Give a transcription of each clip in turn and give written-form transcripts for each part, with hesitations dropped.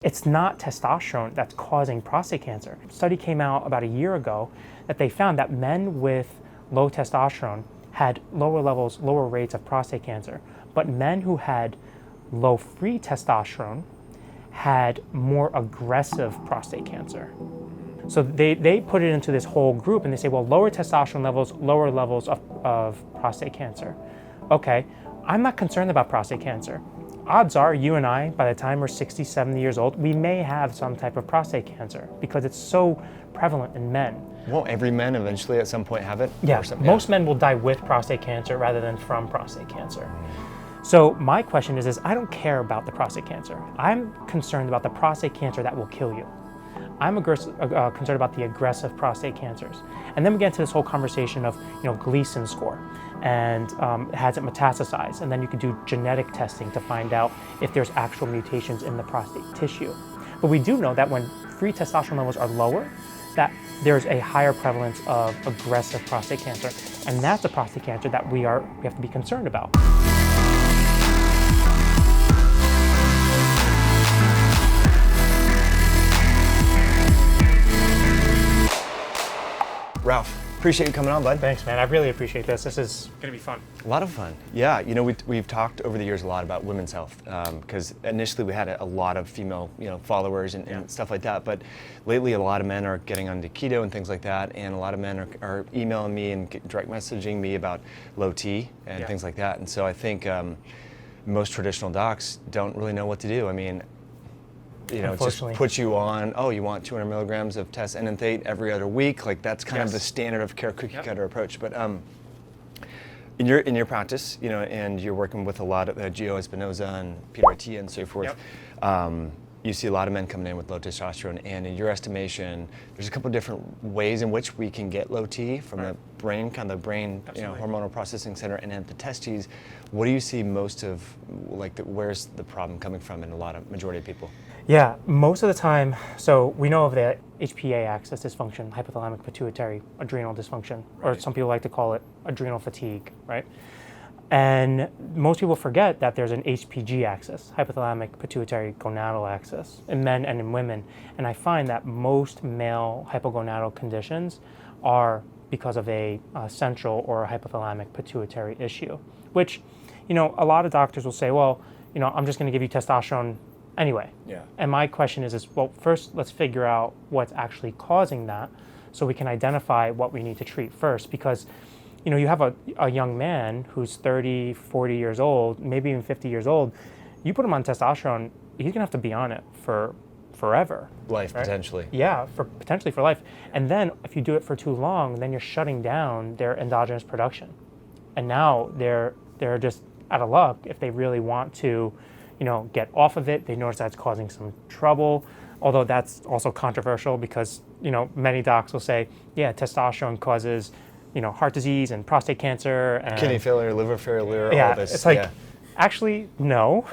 It's not testosterone that's causing prostate cancer. A study came out about a year ago that they found that men with low testosterone had lower rates of prostate cancer, but men who had low free testosterone had more aggressive prostate cancer. So they put it into this whole group and they say, well, lower testosterone levels, lower levels of prostate cancer. Okay, I'm not concerned about prostate cancer. Odds are you and I, by the time we're 60, 70 years old, we may have some type of prostate cancer because it's so prevalent in men. Won't every man eventually at some point have it? Yeah, most men will die with prostate cancer rather than from prostate cancer. So my question is I don't care about the prostate cancer. I'm concerned about the prostate cancer that will kill you. I'm concerned about the aggressive prostate cancers. And then we get into this whole conversation of, Gleason score, and has it metastasized? And then you can do genetic testing to find out if there's actual mutations in the prostate tissue. But we do know that when free testosterone levels are lower, that there's a higher prevalence of aggressive prostate cancer. And that's a prostate cancer that we have to be concerned about. Ralph, appreciate you coming on, bud. Thanks, man. I really appreciate this. This is going to be fun. A lot of fun. Yeah, we've talked over the years a lot about women's health because initially we had a lot of female, followers and stuff like that. But lately, a lot of men are getting onto keto and things like that, and a lot of men are emailing me and direct messaging me about low T and things like that. And so I think most traditional docs don't really know what to do. I mean, just put you on, you want 200 milligrams of test enanthate every other week. Like that's kind of the standard of care cookie cutter approach. But in your practice, and you're working with a lot of Gio Espinoza and Peter Attia and so forth, you see a lot of men coming in with low testosterone. And in your estimation, there's a couple of different ways in which we can get low T from the brain, hormonal processing center, and at the testes. What do you see most of, where's the problem coming from in majority of people? Yeah, most of the time, so we know of the HPA axis dysfunction, hypothalamic pituitary adrenal dysfunction, or some people like to call it adrenal fatigue, right? And most people forget that there's an HPG axis, hypothalamic pituitary gonadal axis, in men and in women. And I find that most male hypogonadal conditions are because of a central or a hypothalamic pituitary issue, which, a lot of doctors will say, well, I'm just going to give you testosterone anyway. Yeah. And my question is, well, first let's figure out what's actually causing that so we can identify what we need to treat first. Because, you have a young man who's 30, 40 years old, maybe even 50 years old, you put him on testosterone, he's going to have to be on it for forever. Life, right? Potentially. Yeah, potentially for life. And then if you do it for too long, then you're shutting down their endogenous production. And now they're just out of luck if they really want to get off of it. They notice that's causing some trouble, although that's also controversial because, many docs will say, yeah, testosterone causes, heart disease and prostate cancer. And kidney failure, liver failure, all this. It's like, actually, no.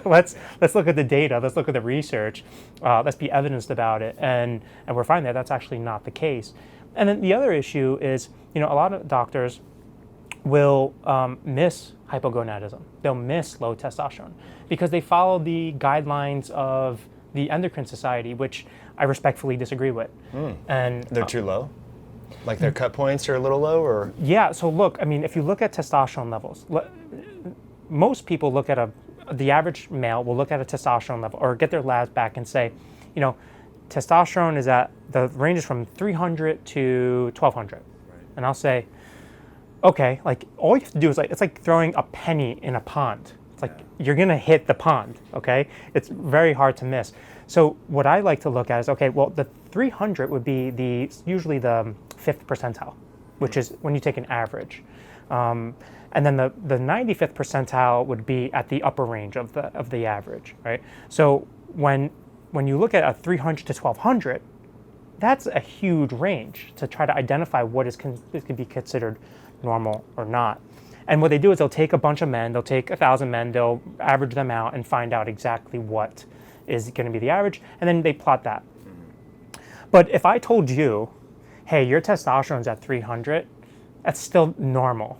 let's look at the data. Let's look at the research. Let's be evidenced about it. And we're finding that that's actually not the case. And then the other issue is, a lot of doctors will miss hypogonadism. They'll miss low testosterone because they follow the guidelines of the Endocrine Society, which I respectfully disagree with. And they're too low? Like their cut points are a little low, or? Yeah, so look, if you look at testosterone levels, most people look at the average male will look at a testosterone level or get their labs back and say, testosterone is the range is from 300 to 1200. Right. And I'll say, okay, all you have to do is it's like throwing a penny in a pond. It's like you're gonna hit the pond, okay? It's very hard to miss. So what I like to look at is, okay, well, the 300 would be usually the 5th percentile, which is when you take an average. And then the 95th percentile would be at the upper range of the average, right? So when you look at a 300 to 1200, that's a huge range to try to identify what can be considered normal or not. And what they do is they'll take a bunch of men, they'll take 1,000 men, they'll average them out and find out exactly what is going to be the average, and then they plot that. But if I told you, hey, your testosterone's at 300, that's still normal.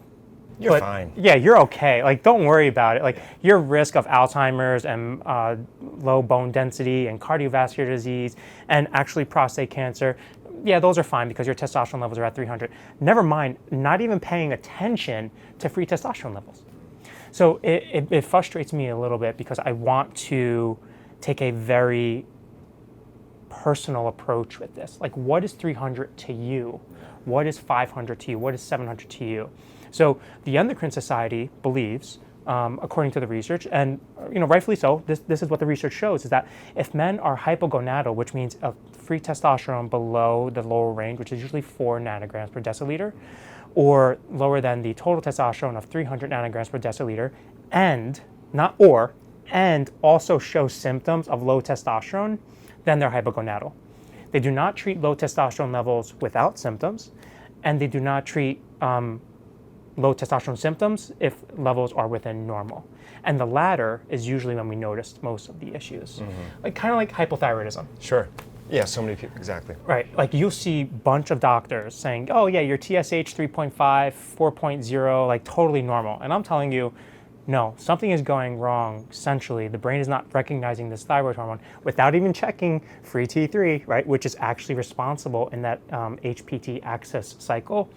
You're fine. Yeah, you're okay. Like, don't worry about it. Like, your risk of Alzheimer's and low bone density and cardiovascular disease and actually prostate cancer, yeah, those are fine because your testosterone levels are at 300. Never mind, not even paying attention to free testosterone levels. So it frustrates me a little bit because I want to take a very personal approach with this. Like, what is 300 to you? What is 500 to you? What is 700 to you? So the Endocrine Society believes, according to the research, and rightfully so, this is what the research shows, is that if men are hypogonadal, which means a free testosterone below the lower range, which is usually 4 nanograms per deciliter, or lower than the total testosterone of 300 nanograms per deciliter, and also show symptoms of low testosterone, then they're hypogonadal. They do not treat low testosterone levels without symptoms, and they do not treat low testosterone symptoms if levels are within normal. And the latter is usually when we notice most of the issues. Like, kind of like hypothyroidism. Sure. Yeah, so many people, exactly. Right, like you'll see a bunch of doctors saying, oh yeah, your TSH 3.5, 4.0, like totally normal. And I'm telling you, no, something is going wrong centrally. The brain is not recognizing this thyroid hormone without even checking free T3, right, which is actually responsible in that HPT axis cycle.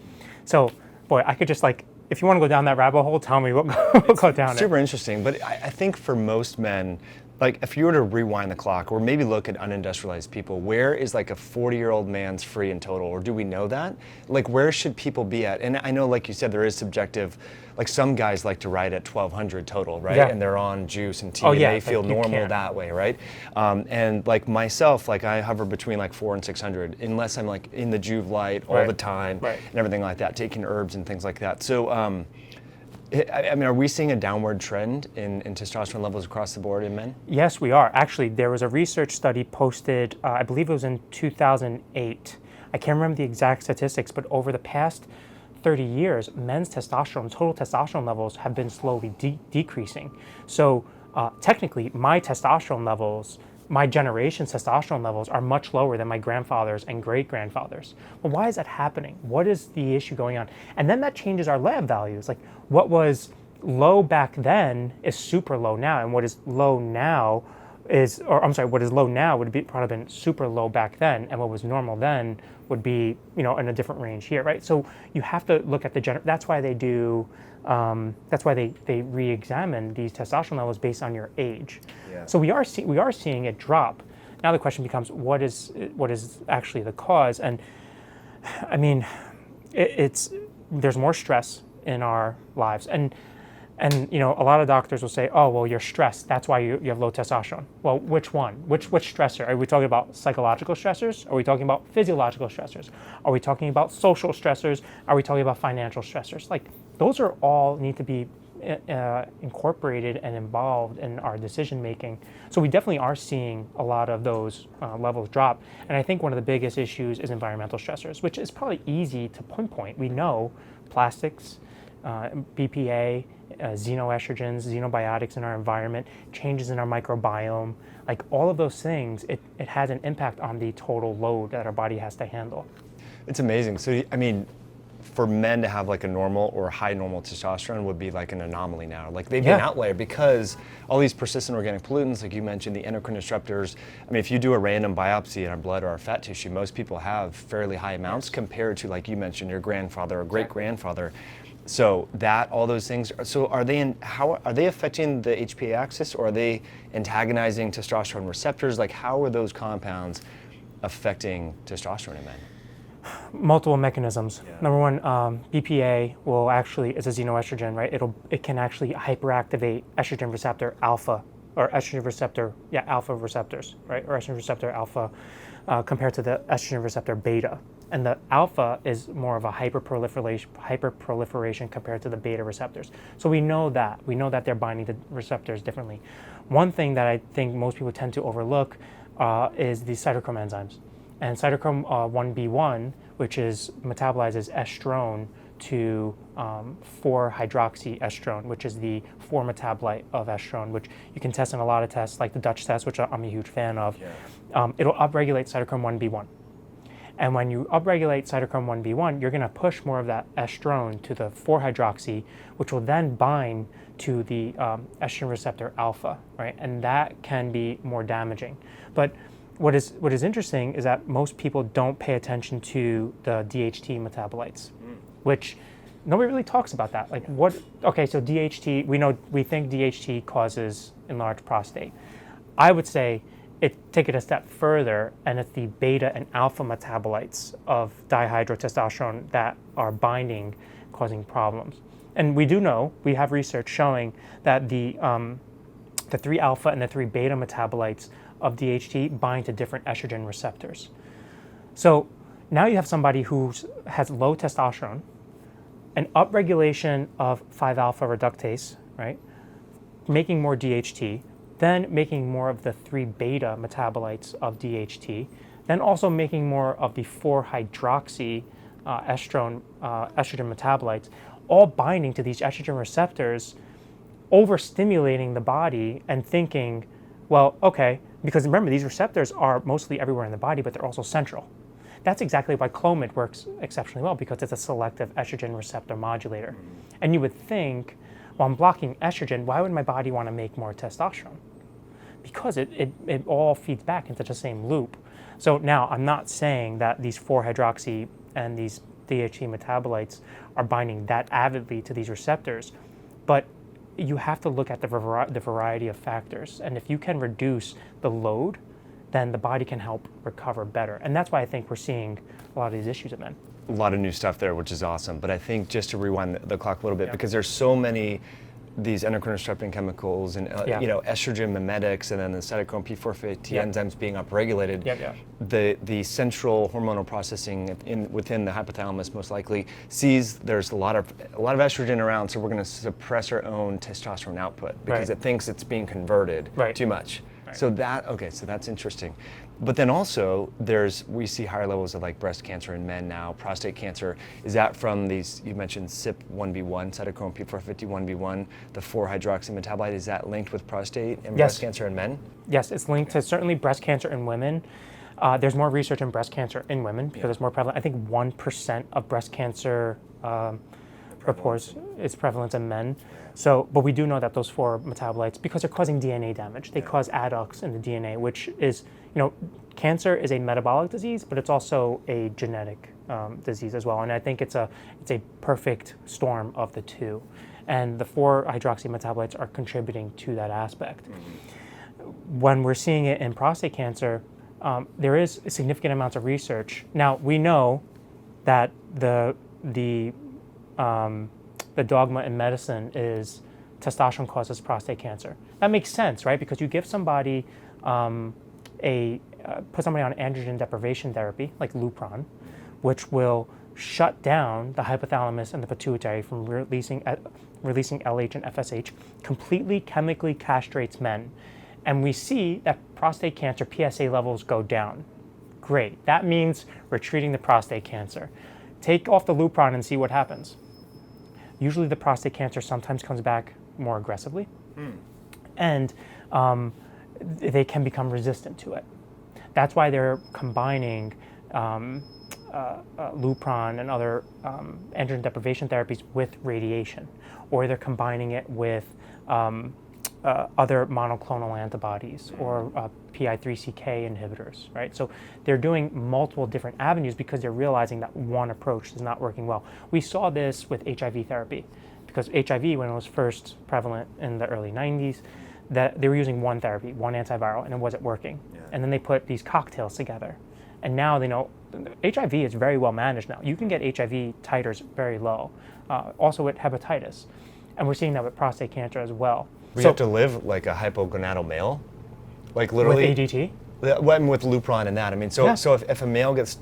So, boy, I could just if you want to go down that rabbit hole, tell me, we'll go down it. Super interesting, but I think for most men, like if you were to rewind the clock or maybe look at unindustrialized people, where is like a 40-year-old man's free in total, or do we know that? Like, where should people be at? And I know, like you said, there is subjective, like some guys like to ride at 1200 total, right? Yeah. And they're on juice and tea and they feel normal that way, right? And like myself, like I hover between like 400 and 600 unless I'm like in the Joovv light all the time and everything like that, taking herbs and things like that. So, I mean, are we seeing a downward trend in testosterone levels across the board in men? Yes, we are. Actually, there was a research study posted, I believe it was in 2008. I can't remember the exact statistics, but over the past 30 years, men's total testosterone levels have been slowly decreasing. So technically, my testosterone levels, my generation's testosterone levels are much lower than my grandfather's and great-grandfather's. But why is that happening? What is the issue going on? And then that changes our lab values. Like, what was low back then is super low now, and what is low now what is low now would be probably been super low back then, and what was normal then would be, in a different range here, right? So you have to look at that's why they do, that's why they re-examine these testosterone levels based on your age. Yeah. So we are seeing it drop. Now the question becomes, what is actually the cause? And I mean, there's more stress in our lives, and a lot of doctors will say, oh, well, you're stressed, that's why you have low testosterone. Well, which one? Which stressor? Are we talking about psychological stressors? Are we talking about physiological stressors? Are we talking about social stressors? Are we talking about financial stressors? Like, those are all need to be incorporated and involved in our decision making. So we definitely are seeing a lot of those levels drop. And I think one of the biggest issues is environmental stressors, which is probably easy to pinpoint. We know plastics, BPA, xenoestrogens, xenobiotics in our environment, changes in our microbiome, like all of those things, it has an impact on the total load that our body has to handle. It's amazing. So, I mean, for men to have like a normal or high normal testosterone would be like an anomaly now. Like they'd be an outlier because all these persistent organic pollutants, like you mentioned, the endocrine disruptors. I mean, if you do a random biopsy in our blood or our fat tissue, most people have fairly high amounts compared to, like you mentioned, your grandfather or great-grandfather. So all those things, so are they affecting the HPA axis, or are they antagonizing testosterone receptors? Like, how are those compounds affecting testosterone in men? Multiple mechanisms. Yeah. Number one, BPA is a xenoestrogen, right? It can actually hyperactivate estrogen receptor alpha, or estrogen receptor, alpha receptors, right? Or estrogen receptor alpha compared to the estrogen receptor beta. And the alpha is more of a hyperproliferation compared to the beta receptors. So we know that they're binding the receptors differently. One thing that I think most people tend to overlook is the cytochrome enzymes. And cytochrome 1b1, which metabolizes estrone to 4-hydroxy estrone, which is the 4 metabolite of estrone, which you can test in a lot of tests, like the Dutch test, which I'm a huge fan of. Yeah. It'll upregulate cytochrome 1b1. And when you upregulate cytochrome 1b1, you're going to push more of that estrone to the 4-hydroxy, which will then bind to the estrogen receptor alpha, right? And that can be more damaging. But what is interesting is that most people don't pay attention to the DHT metabolites, which nobody really talks about that. Like what? Okay, so DHT, we think DHT causes enlarged prostate. I would say take it a step further, and it's the beta and alpha metabolites of dihydrotestosterone that are binding, causing problems. And we do know, we have research showing that the 3-alpha and the 3-beta metabolites of DHT bind to different estrogen receptors. So now you have somebody who has low testosterone, an upregulation of 5-alpha reductase, right, making more DHT, then making more of the 3-beta metabolites of DHT, then also making more of the 4-hydroxy estrogen metabolites, all binding to these estrogen receptors, overstimulating the body and thinking, well, okay, because remember, these receptors are mostly everywhere in the body, but they're also central. That's exactly why Clomid works exceptionally well, because it's a selective estrogen receptor modulator. And you would think, well, I'm blocking estrogen, why would my body want to make more testosterone? Because it all feeds back into the same loop. So now I'm not saying that these 4-hydroxy and these DHT metabolites are binding that avidly to these receptors, but you have to look at the variety of factors. And if you can reduce the load, then the body can help recover better. And that's why I think we're seeing a lot of these issues in men. A lot of new stuff there, which is awesome. But I think just to rewind the clock a little bit, because there's so many these endocrine disrupting chemicals and estrogen mimetics, and then the cytochrome P450 enzymes being upregulated. The central hormonal processing within the hypothalamus most likely sees there's a lot of estrogen around, so we're going to suppress our own testosterone output because it thinks it's being converted too much. So that's interesting. But then also we see higher levels of like breast cancer in men now, prostate cancer. Is that from these, you mentioned CYP1B1, cytochrome P450 1B1, the 4-hydroxy metabolite, is that linked with prostate and breast cancer in men? Yes, it's linked to certainly breast cancer in women. There's more research in breast cancer in women because it's more prevalent. I think 1% of breast cancer reports is prevalent in men. So, but we do know that those 4 metabolites, because they're causing DNA damage, they cause adducts in the DNA, which is, cancer is a metabolic disease, but it's also a genetic disease as well. And I think it's a perfect storm of the two. And the 4-hydroxy metabolites are contributing to that aspect. When we're seeing it in prostate cancer, there is significant amounts of research. Now, we know that the dogma in medicine is testosterone causes prostate cancer. That makes sense, right? Because you give somebody put somebody on androgen deprivation therapy, like Lupron, which will shut down the hypothalamus and the pituitary from releasing LH and FSH, completely chemically castrates men. And we see that prostate cancer PSA levels go down. Great. That means we're treating the prostate cancer. Take off the Lupron and see what happens. Usually the prostate cancer sometimes comes back more aggressively, and they can become resistant to it. That's why they're combining Lupron and other androgen deprivation therapies with radiation, or they're combining it with other monoclonal antibodies or PI3CK inhibitors, right? So they're doing multiple different avenues because they're realizing that one approach is not working well. We saw this with HIV therapy, because HIV, when it was first prevalent in the early 90s, that they were using one therapy, one antiviral, and it wasn't working. And then they put these cocktails together. And now they know HIV is very well managed now. You can get HIV titers very low, also with hepatitis. And we're seeing that with prostate cancer as well. We have to live like a hypogonadal male? Like literally? With ADT? With Lupron and that. I mean, so if a male gets,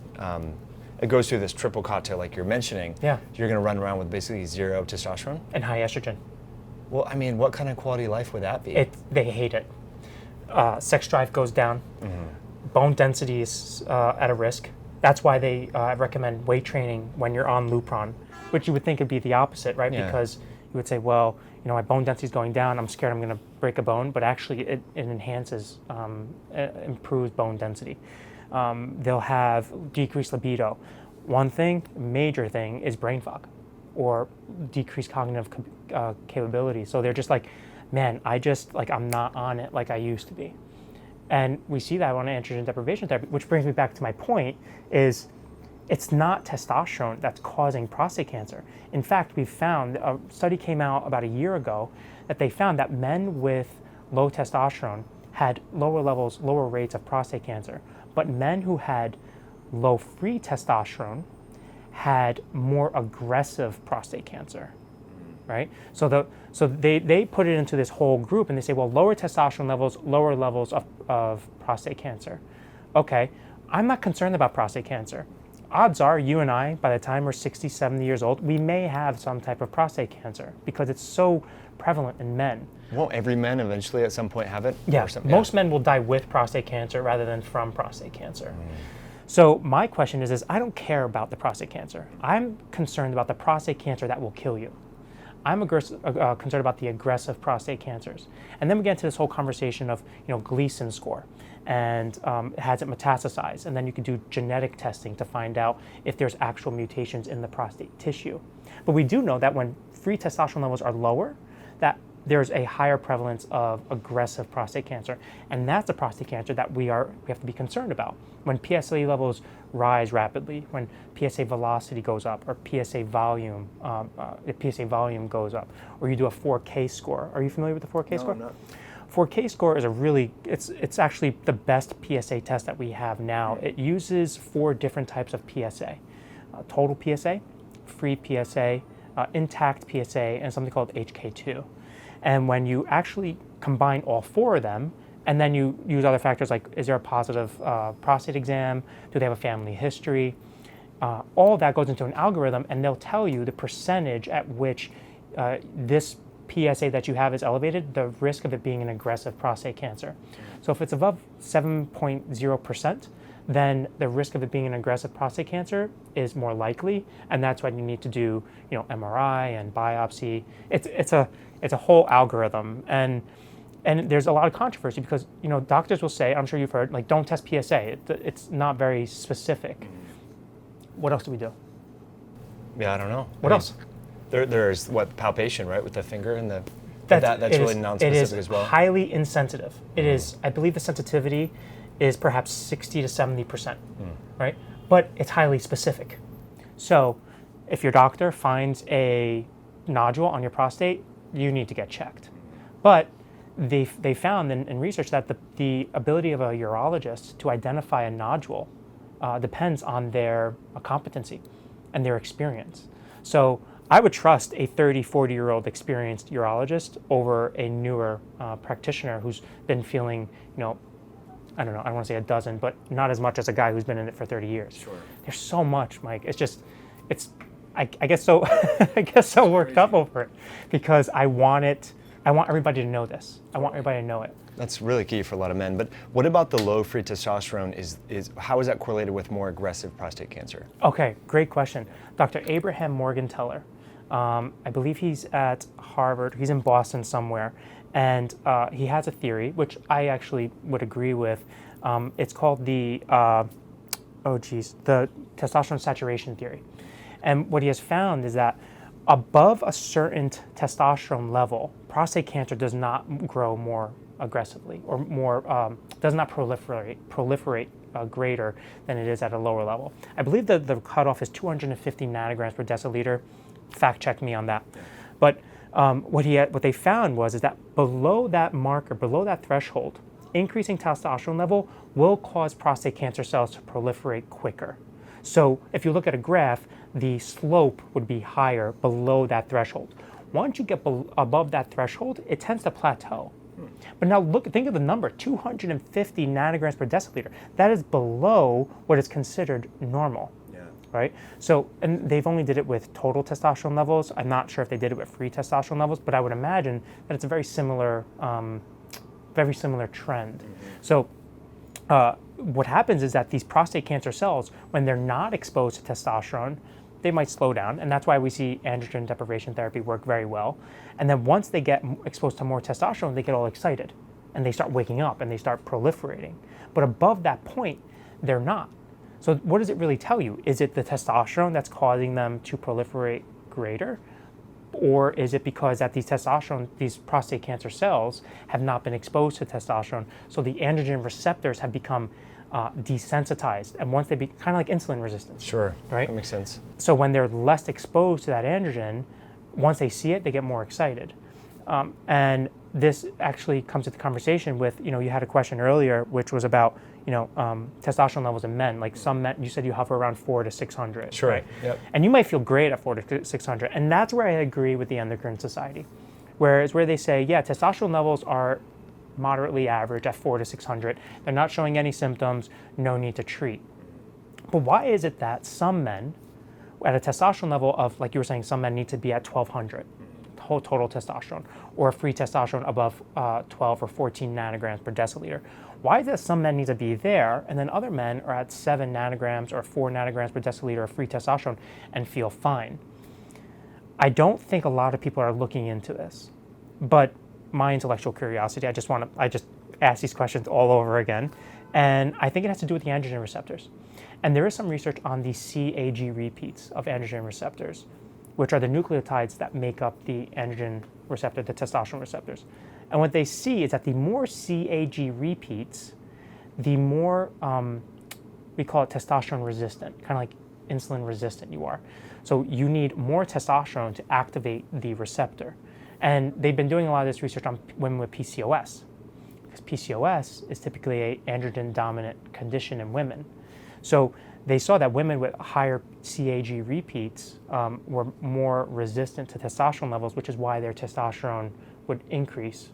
it goes through this triple cocktail like you're mentioning, you're going to run around with basically 0 testosterone? And high estrogen. Well, I mean, what kind of quality of life would that be? They hate it. Sex drive goes down. Bone density is at a risk. That's why they recommend weight training when you're on Lupron, which you would think would be the opposite, right? Because you would say, well, my bone density is going down. I'm scared I'm going to break a bone, but actually it enhances, improves bone density. They'll have decreased libido. One thing, major thing, is brain fog or decreased cognitive capability. So they're just like, man, I'm not on it like I used to be. And we see that on androgen deprivation therapy, which brings me back to my point, is it's not testosterone that's causing prostate cancer. In fact, we've found, a study came out about a year ago, that they found that men with low testosterone had lower rates of prostate cancer. But men who had low free testosterone had more aggressive prostate cancer, right? So they put it into this whole group, and they say, well, lower testosterone levels, lower levels of prostate cancer. Okay, I'm not concerned about prostate cancer. Odds are you and I, by the time we're 60, 70 years old, we may have some type of prostate cancer because it's so prevalent in men. Won't every man eventually at some point have it? Yeah, most men will die with prostate cancer rather than from prostate cancer. So my question is I don't care about the prostate cancer. I'm concerned about the prostate cancer that will kill you. I'm concerned about the aggressive prostate cancers. And then we get into this whole conversation of, Gleason score, and has it metastasized? And then you can do genetic testing to find out if there's actual mutations in the prostate tissue. But we do know that when free testosterone levels are lower, that there's a higher prevalence of aggressive prostate cancer. And that's the prostate cancer that we have to be concerned about. When PSA levels rise rapidly, when PSA velocity goes up, or PSA volume, goes up, or you do a 4K score. Are you familiar with the 4K score? No. 4K score is it's actually the best PSA test that we have now. It uses 4 different types of PSA. Total PSA, free PSA, intact PSA, and something called HK2. And when you actually combine all 4 of them, and then you use other factors like, is there a positive prostate exam? Do they have a family history? All that goes into an algorithm, and they'll tell you the percentage at which this PSA that you have is elevated, the risk of it being an aggressive prostate cancer. So if it's above 7.0%, then the risk of it being an aggressive prostate cancer is more likely, and that's when you need to do, MRI and biopsy. It's a whole algorithm, and there's a lot of controversy because doctors will say, I'm sure you've heard, like, don't test PSA. It's not very specific. What else do we do? Yeah, I don't know. What else? There's palpation, right, with the finger and that's really non-specific as well. It is highly insensitive. It is, I believe the sensitivity is perhaps 60 to 70%, right? But it's highly specific. So if your doctor finds a nodule on your prostate, you need to get checked. But they found in research that the ability of a urologist to identify a nodule depends on their competency and their experience. So I would trust a 30, 40-year-old experienced urologist over a newer practitioner who's been feeling, I don't know, I don't want to say a dozen, but not as much as a guy who's been in it for 30 years. Sure. There's so much, Mike. I get so I get so worked up over it because I want everybody to know this. I want everybody to know it. That's really key for a lot of men. But what about the low free testosterone? How is that correlated with more aggressive prostate cancer? Okay, great question. Dr. Abraham Morgentaler, I believe he's at Harvard. He's in Boston somewhere. And he has a theory, which I actually would agree with. It's called the Testosterone Saturation Theory. And what he has found is that above a certain testosterone level, prostate cancer does not grow more aggressively or more, does not proliferate greater than it is at a lower level. I believe that the cutoff is 250 nanograms per deciliter. Fact check me on that. But what they found is that below that marker, below that threshold, increasing testosterone level will cause prostate cancer cells to proliferate quicker. So if you look at a graph, the slope would be higher below that threshold. Once you get above that threshold, it tends to plateau. But now think of the number, 250 nanograms per deciliter. That is below what is considered normal. Right? So, and they've only did it with total testosterone levels. I'm not sure if they did it with free testosterone levels, but I would imagine that it's a very similar trend. So what happens is that these prostate cancer cells, when they're not exposed to testosterone, they might slow down, and that's why we see androgen deprivation therapy work very well. And then once they get exposed to more testosterone, they get all excited, and they start waking up, and they start proliferating. But above that point, they're not. So what does it really tell you? Is it the testosterone that's causing them to proliferate greater? Or is it because that these prostate cancer cells have not been exposed to testosterone, so the androgen receptors have become desensitized, and once they be kind of like insulin resistance. Sure, right? That makes sense. So when they're less exposed to that androgen, once they see it, they get more excited. And this actually comes to the conversation with, you had a question earlier, which was about, testosterone levels in men. Like some men, you said you hover around 400 to 600. Sure. Right? Yep. And you might feel great at 400 to 600. And that's where I agree with the Endocrine Society. Where they say, yeah, testosterone levels are moderately average at 400 to 600. They're not showing any symptoms, no need to treat. But why is it that some men at a testosterone level of, like you were saying, some men need to be at 1200 whole total testosterone, or free testosterone above 12 or 14 nanograms per deciliter? Why does some men need to be there, and then other men are at 7 nanograms or 4 nanograms per deciliter of free testosterone and feel fine? I don't think a lot of people are looking into this, but my intellectual curiosity, I just ask these questions all over again, and I think it has to do with the androgen receptors. And there is some research on the CAG repeats of androgen receptors, which are the nucleotides that make up the androgen receptor, the testosterone receptors. And what they see is that the more CAG repeats, the more, we call it testosterone resistant, kind of like insulin resistant you are. So you need more testosterone to activate the receptor. And they've been doing a lot of this research on women with PCOS, because PCOS is typically an androgen dominant condition in women. So they saw that women with higher CAG repeats were more resistant to testosterone levels, which is why their testosterone would increase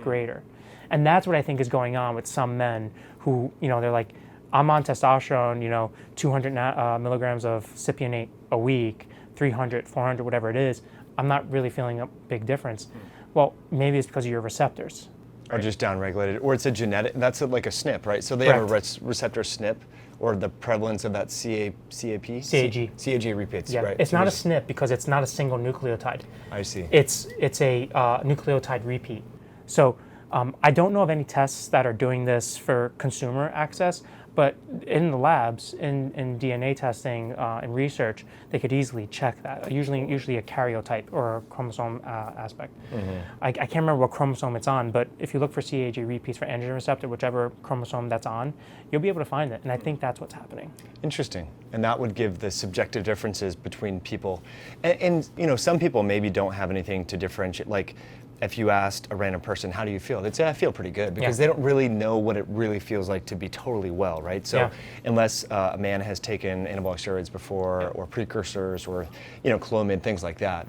greater. And that's what I think is going on with some men who, they're like, I'm on testosterone, 200 milligrams of cypionate a week, 300, 400, whatever it is. I'm not really feeling a big difference. Well, maybe it's because of your receptors. Or just downregulated, or it's a genetic, that's like a SNP, right? So they Correct. have a receptor SNP, or the prevalence of that CAG? CAG repeats, Yeah. right? It's not a SNP because it's not a single nucleotide. I see. It's a nucleotide repeat. So I don't know of any tests that are doing this for consumer access, but in the labs, in DNA testing and research, they could easily check that. Usually a karyotype or a chromosome aspect. Mm-hmm. I can't remember what chromosome it's on, but if you look for CAG repeats for androgen receptor, whichever chromosome that's on, you'll be able to find it. And I think that's what's happening. Interesting. And that would give the subjective differences between people. And some people maybe don't have anything to differentiate. Like, if you asked a random person, how do you feel? They'd say, I feel pretty good, because they don't really know what it really feels like to be totally well, right? So unless a man has taken anabolic steroids before, or precursors, or, Clomid, things like that.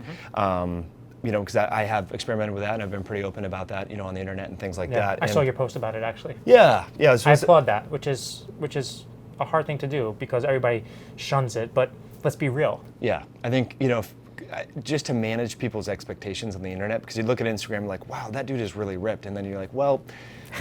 Because I have experimented with that, and I've been pretty open about that, on the internet and things like that. I saw your post about it, actually. Yeah. I applaud that, which is a hard thing to do, because everybody shuns it, but let's be real. Yeah, I think, just to manage people's expectations on the internet, because you look at Instagram like, wow, that dude is really ripped, and then you're like, well,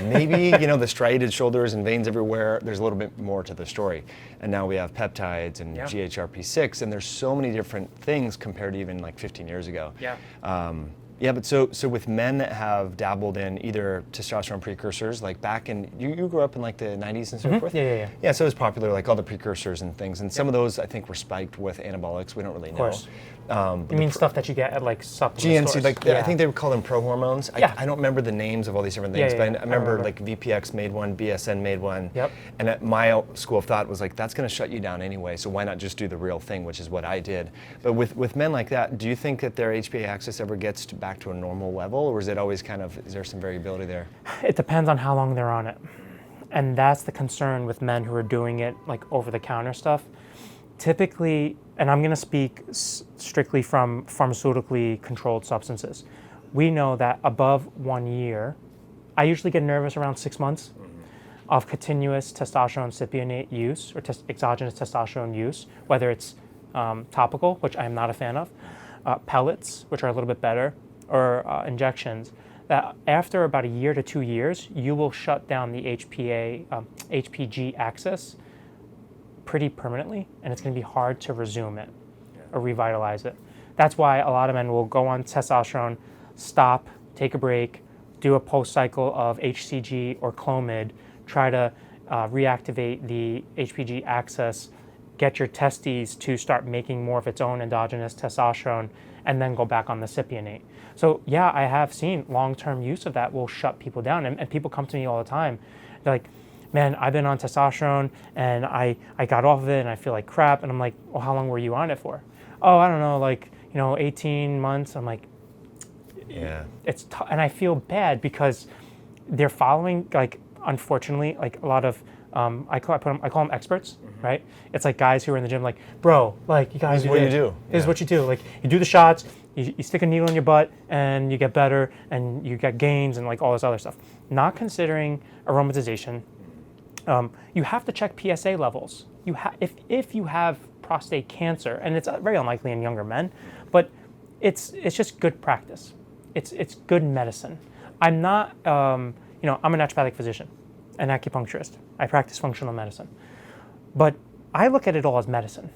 maybe the striated shoulders and veins everywhere, there's a little bit more to the story. And now we have peptides and GHRP6, and there's so many different things compared to even like 15 years ago. But so with men that have dabbled in either testosterone precursors, like back in, you grew up in like the 90s and so forth? Yeah, so it was popular, like all the precursors and things, and some of those I think were spiked with anabolics, we don't really know. Of course. You mean stuff that you get at like supplement stores? I think they would call them pro-hormones. I don't remember the names of all these different things, but I remember like VPX made one, BSN made one, and at my school of thought was like, that's going to shut you down anyway, so why not just do the real thing, which is what I did. But with men like that, do you think that their HPA axis ever gets back to a normal level, or is it always is there some variability there? It depends on how long they're on it. And that's the concern with men who are doing it like over-the-counter stuff. Typically, and I'm going to speak strictly from pharmaceutically controlled substances, we know that above 1 year, I usually get nervous around 6 months of continuous testosterone cypionate use or exogenous testosterone use, whether it's topical, which I'm not a fan of, pellets, which are a little bit better, or injections, that after about 1 to 2 years, you will shut down the HPG axis pretty permanently, and it's going to be hard to resume it. or revitalize it. That's why a lot of men will go on testosterone, stop, take a break, do a post-cycle of HCG or Clomid, try to reactivate the HPG axis, get your testes to start making more of its own endogenous testosterone, and then go back on the cypionate. So yeah, I have seen long-term use of that will shut people down. And people come to me all the time. They're like, man, I've been on testosterone and I got off of it and I feel like crap. And I'm like, well, how long were you on it for? Oh, I don't know, like, 18 months. I'm like, yeah, it's and I feel bad because they're following, like, unfortunately, like a lot of, I call them experts, right? It's like guys who are in the gym, like, bro, like, you guys This is what you do. This is what you do. Like, you do the shots, you stick a needle in your butt, and you get better, and you get gains, and like all this other stuff. Not considering aromatization. You have to check PSA levels. If you have prostate cancer, and it's very unlikely in younger men, but it's just good practice. It's good medicine. I'm not, I'm a naturopathic physician, an acupuncturist. I practice functional medicine, but I look at it all as medicine.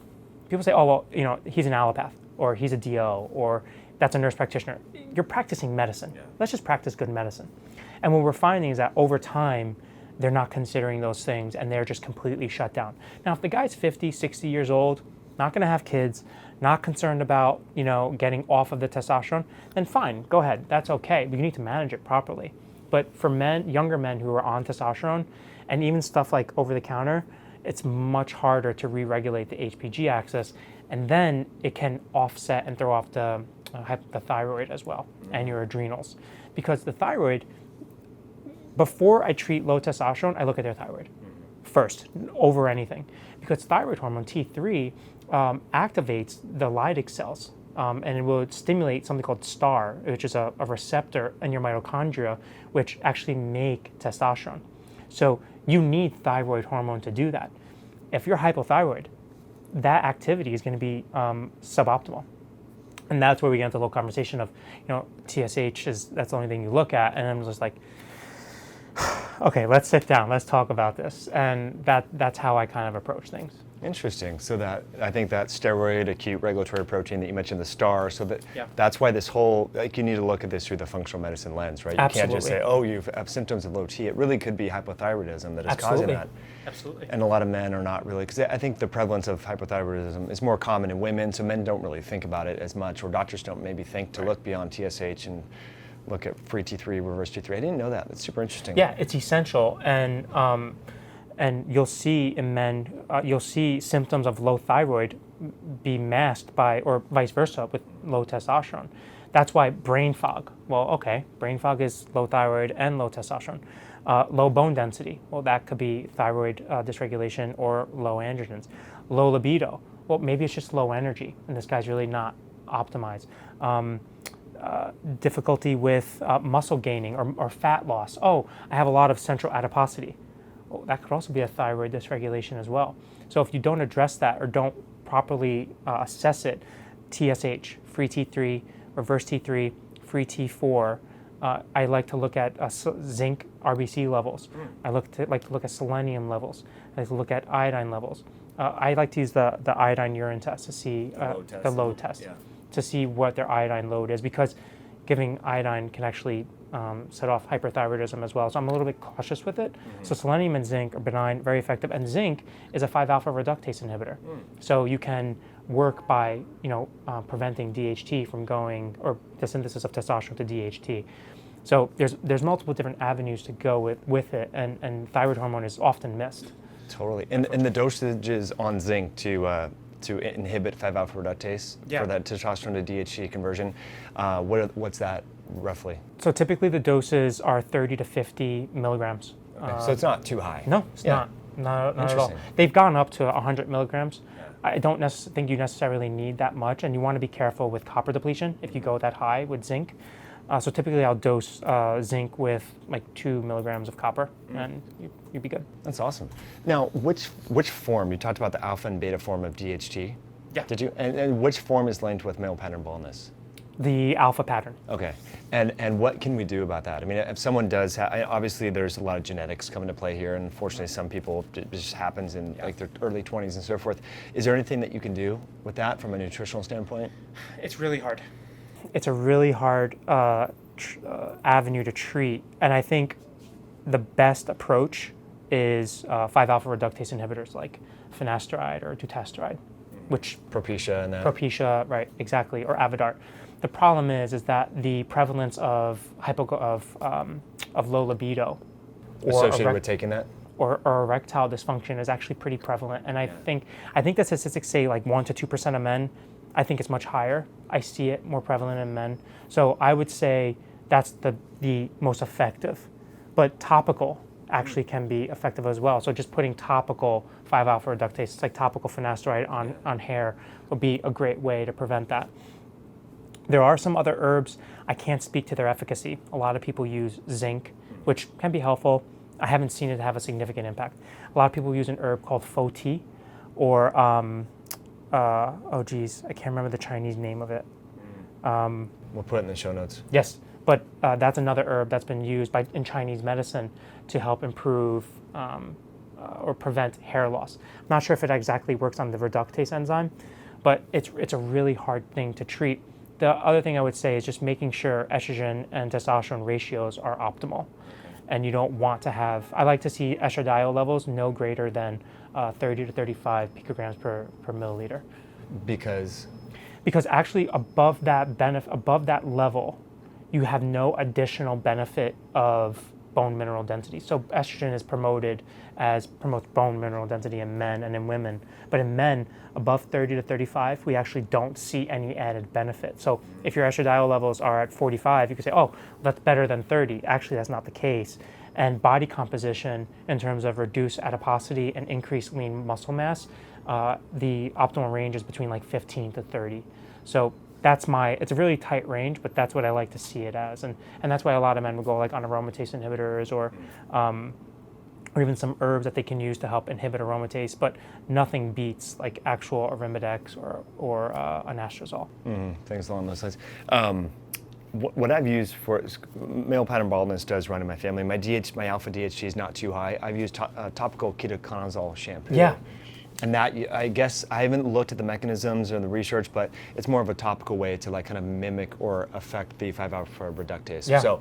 People say, oh, well, he's an allopath, or he's a DO, or that's a nurse practitioner. You're practicing medicine. Yeah. Let's just practice good medicine. And what we're finding is that over time, they're not considering those things, and they're just completely shut down. Now, if the guy's 50, 60 years old, not going to have kids, not concerned about, getting off of the testosterone, then fine, go ahead. That's okay. But you need to manage it properly. But for younger men who are on testosterone, and even stuff like over-the-counter, it's much harder to re-regulate the HPG axis, and then it can offset and throw off the thyroid as well, and your adrenals. Because the thyroid, before I treat low testosterone, I look at their thyroid first, over anything. Because thyroid hormone, T3, activates the Leydig cells, and it will stimulate something called STAR, which is a receptor in your mitochondria, which actually make testosterone. So you need thyroid hormone to do that. If you're hypothyroid, that activity is going to be suboptimal. And that's where we get into the whole conversation of, TSH that's the only thing you look at. And I'm just like, okay, let's sit down, let's talk about this. And that's how I kind of approach things. Interesting. So I think that steroid acute regulatory protein that you mentioned, the STAR, so that's why this whole, you need to look at this through the functional medicine lens, right? You Absolutely. Can't just say, oh, you have symptoms of low T. It really could be hypothyroidism that is causing that. Absolutely. And a lot of men are not really, because I think the prevalence of hypothyroidism is more common in women, so men don't really think about it as much, or doctors don't maybe think to look beyond TSH and look at free T3, reverse T3. I didn't know that. That's super interesting. Yeah, it's essential. And you'll see in men, you'll see symptoms of low thyroid be masked by, or vice versa, with low testosterone. That's why brain fog. Well, okay, brain fog is low thyroid and low testosterone. Low bone density. Well, that could be thyroid dysregulation or low androgens. Low libido. Well, maybe it's just low energy, and this guy's really not optimized. Difficulty with muscle gaining or fat loss. Oh, I have a lot of central adiposity. Well, that could also be a thyroid dysregulation as well. So if you don't address that or don't properly assess it, TSH, free T3, reverse T3, free T4, I like to look at zinc RBC levels. I like to look at selenium levels. I like to look at iodine levels. I like to use the iodine urine test to see the load test, to see what their iodine load is, because giving iodine can actually set off hyperthyroidism as well. So I'm a little bit cautious with it. So selenium and zinc are benign, very effective, and zinc is a 5-alpha reductase inhibitor. So you can work by preventing DHT from going, or the synthesis of testosterone to DHT. So there's multiple different avenues to go with it, and thyroid hormone is often missed. Totally. And the dosages on zinc to inhibit 5-alpha reductase for that testosterone to DHT conversion, what's that roughly? So typically the doses are 30 to 50 milligrams. Okay. So it's not too high. No, it's not at all. They've gone up to 100 milligrams. I don't think you necessarily need that much, and you want to be careful with copper depletion if you go that high with zinc. So typically I'll dose zinc with like 2 milligrams of copper, and you'd be good. That's awesome. Now, which form, you talked about the alpha and beta form of DHT. Yeah. Did you? And which form is linked with male pattern baldness? the alpha pattern. Okay. And what can we do about that? I mean, if someone does obviously there's a lot of genetics come into play here, and unfortunately some people, it just happens in like their early 20s and so forth. Is there anything that you can do with that from a nutritional standpoint? It's really hard. It's a really hard avenue to treat, and I think the best approach is 5-alpha reductase inhibitors like finasteride or dutasteride, which Propecia and that. Propecia, right, exactly, or Avodart. The problem is that the prevalence of low libido associated with taking that, or erectile dysfunction is actually pretty prevalent. And I think the statistics say like 1 to 2% of men. I think it's much higher. I see it more prevalent in men. So I would say that's the most effective. But topical actually can be effective as well. So just putting topical 5-alpha reductase, it's like topical finasteride on hair, would be a great way to prevent that. There are some other herbs. I can't speak to their efficacy. A lot of people use zinc, which can be helpful. I haven't seen it have a significant impact. A lot of people use an herb called fo-ti, or oh geez, I can't remember the Chinese name of it. We'll put it in the show notes. Yes, but that's another herb that's been used in Chinese medicine to help improve or prevent hair loss. I'm not sure if it exactly works on the reductase enzyme, but it's a really hard thing to treat. The other thing I would say is just making sure estrogen and testosterone ratios are optimal. And you don't want to have, I like to see estradiol levels no greater than 30 to 35 picograms per milliliter. Because actually above that level, you have no additional benefit of bone mineral density. So estrogen promotes bone mineral density in men and in women. But in men, above 30 to 35, we actually don't see any added benefit. So if your estradiol levels are at 45, you could say, oh, that's better than 30. Actually, that's not the case. And body composition, in terms of reduced adiposity and increased lean muscle mass, the optimal range is between like 15 to 30. So it's a really tight range, but that's what I like to see it as. And that's why a lot of men will go like on aromatase inhibitors or even some herbs that they can use to help inhibit aromatase, but nothing beats like actual Arimidex or anastrozole. Things along those lines. What I've used for male pattern baldness does run in my family. My alpha DHT is not too high. I've used topical ketoconazole shampoo. Yeah. And that, I guess, I haven't looked at the mechanisms or the research, but it's more of a topical way to like kind of mimic or affect the 5-alpha reductase. Yeah. So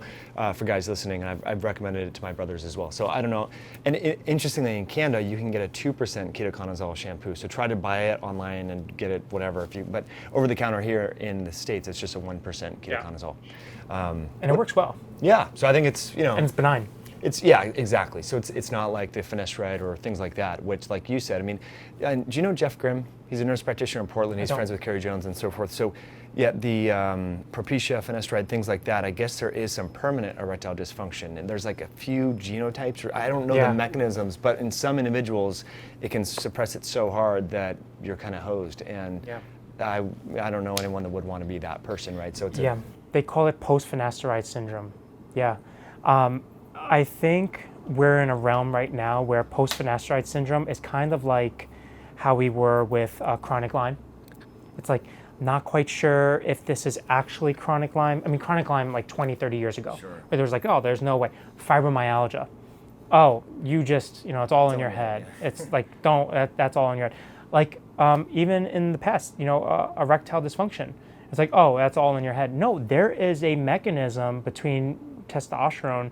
for guys listening, I've recommended it to my brothers as well. So I don't know. And interestingly, in Canada, you can get a 2% ketoconazole shampoo. So try to buy it online and get it whatever. But over the counter here in the States, it's just a 1% ketoconazole. And it works well. Yeah. So I think it's, And it's benign. Yeah, exactly. So it's not like the finasteride or things like that, which, like you said, I mean, do you know Jeff Grimm? He's a nurse practitioner in Portland. He's friends with Carrie Jones and so forth. So, yeah, the Propecia, finasteride, things like that. I guess there is some permanent erectile dysfunction, and there's like a few genotypes, or I don't know the mechanisms, but in some individuals, it can suppress it so hard that you're kind of hosed. And I don't know anyone that would want to be that person, right? So it's they call it post-finasteride syndrome. Yeah. I think we're in a realm right now where post-finasteride syndrome is kind of like how we were with chronic Lyme. It's like, not quite sure if this is actually chronic Lyme. I mean, chronic Lyme like 20, 30 years ago. Sure. Where there was like, oh, there's no way. Fibromyalgia. Oh, you just, it's all in your head. It's like, that's all in your head. Like, even in the past, erectile dysfunction. It's like, oh, that's all in your head. No, there is a mechanism between testosterone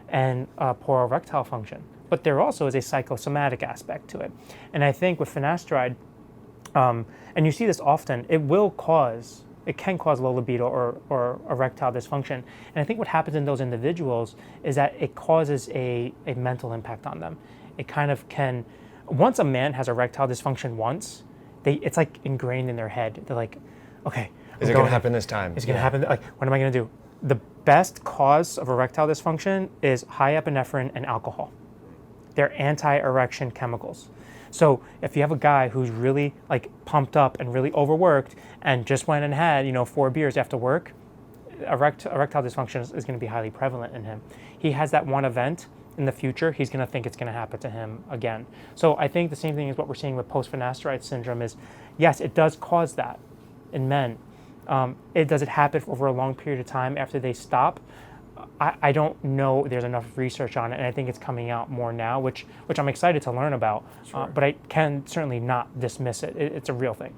and poor erectile function. But there also is a psychosomatic aspect to it. And I think with finasteride, and you see this often, it can cause low libido or erectile dysfunction. And I think what happens in those individuals is that it causes a mental impact on them. It kind of can, once a man has erectile dysfunction once, it's like ingrained in their head. They're like, okay. Is it going to happen this time? Is it going to happen? Like, what am I going to do? The best cause of erectile dysfunction is high epinephrine and alcohol. They're anti-erection chemicals. So if you have a guy who's really like pumped up and really overworked and just went and had 4 beers after work, erectile dysfunction is going to be highly prevalent in him. He has that one event. In the future, he's going to think it's going to happen to him again. So I think the same thing is what we're seeing with post-finasteride syndrome is, yes, it does cause that in men. Does it happen over a long period of time after they stop? I don't know. There's enough research on it, and I think it's coming out more now, which I'm excited to learn about. Sure. But I can certainly not dismiss it. It's a real thing.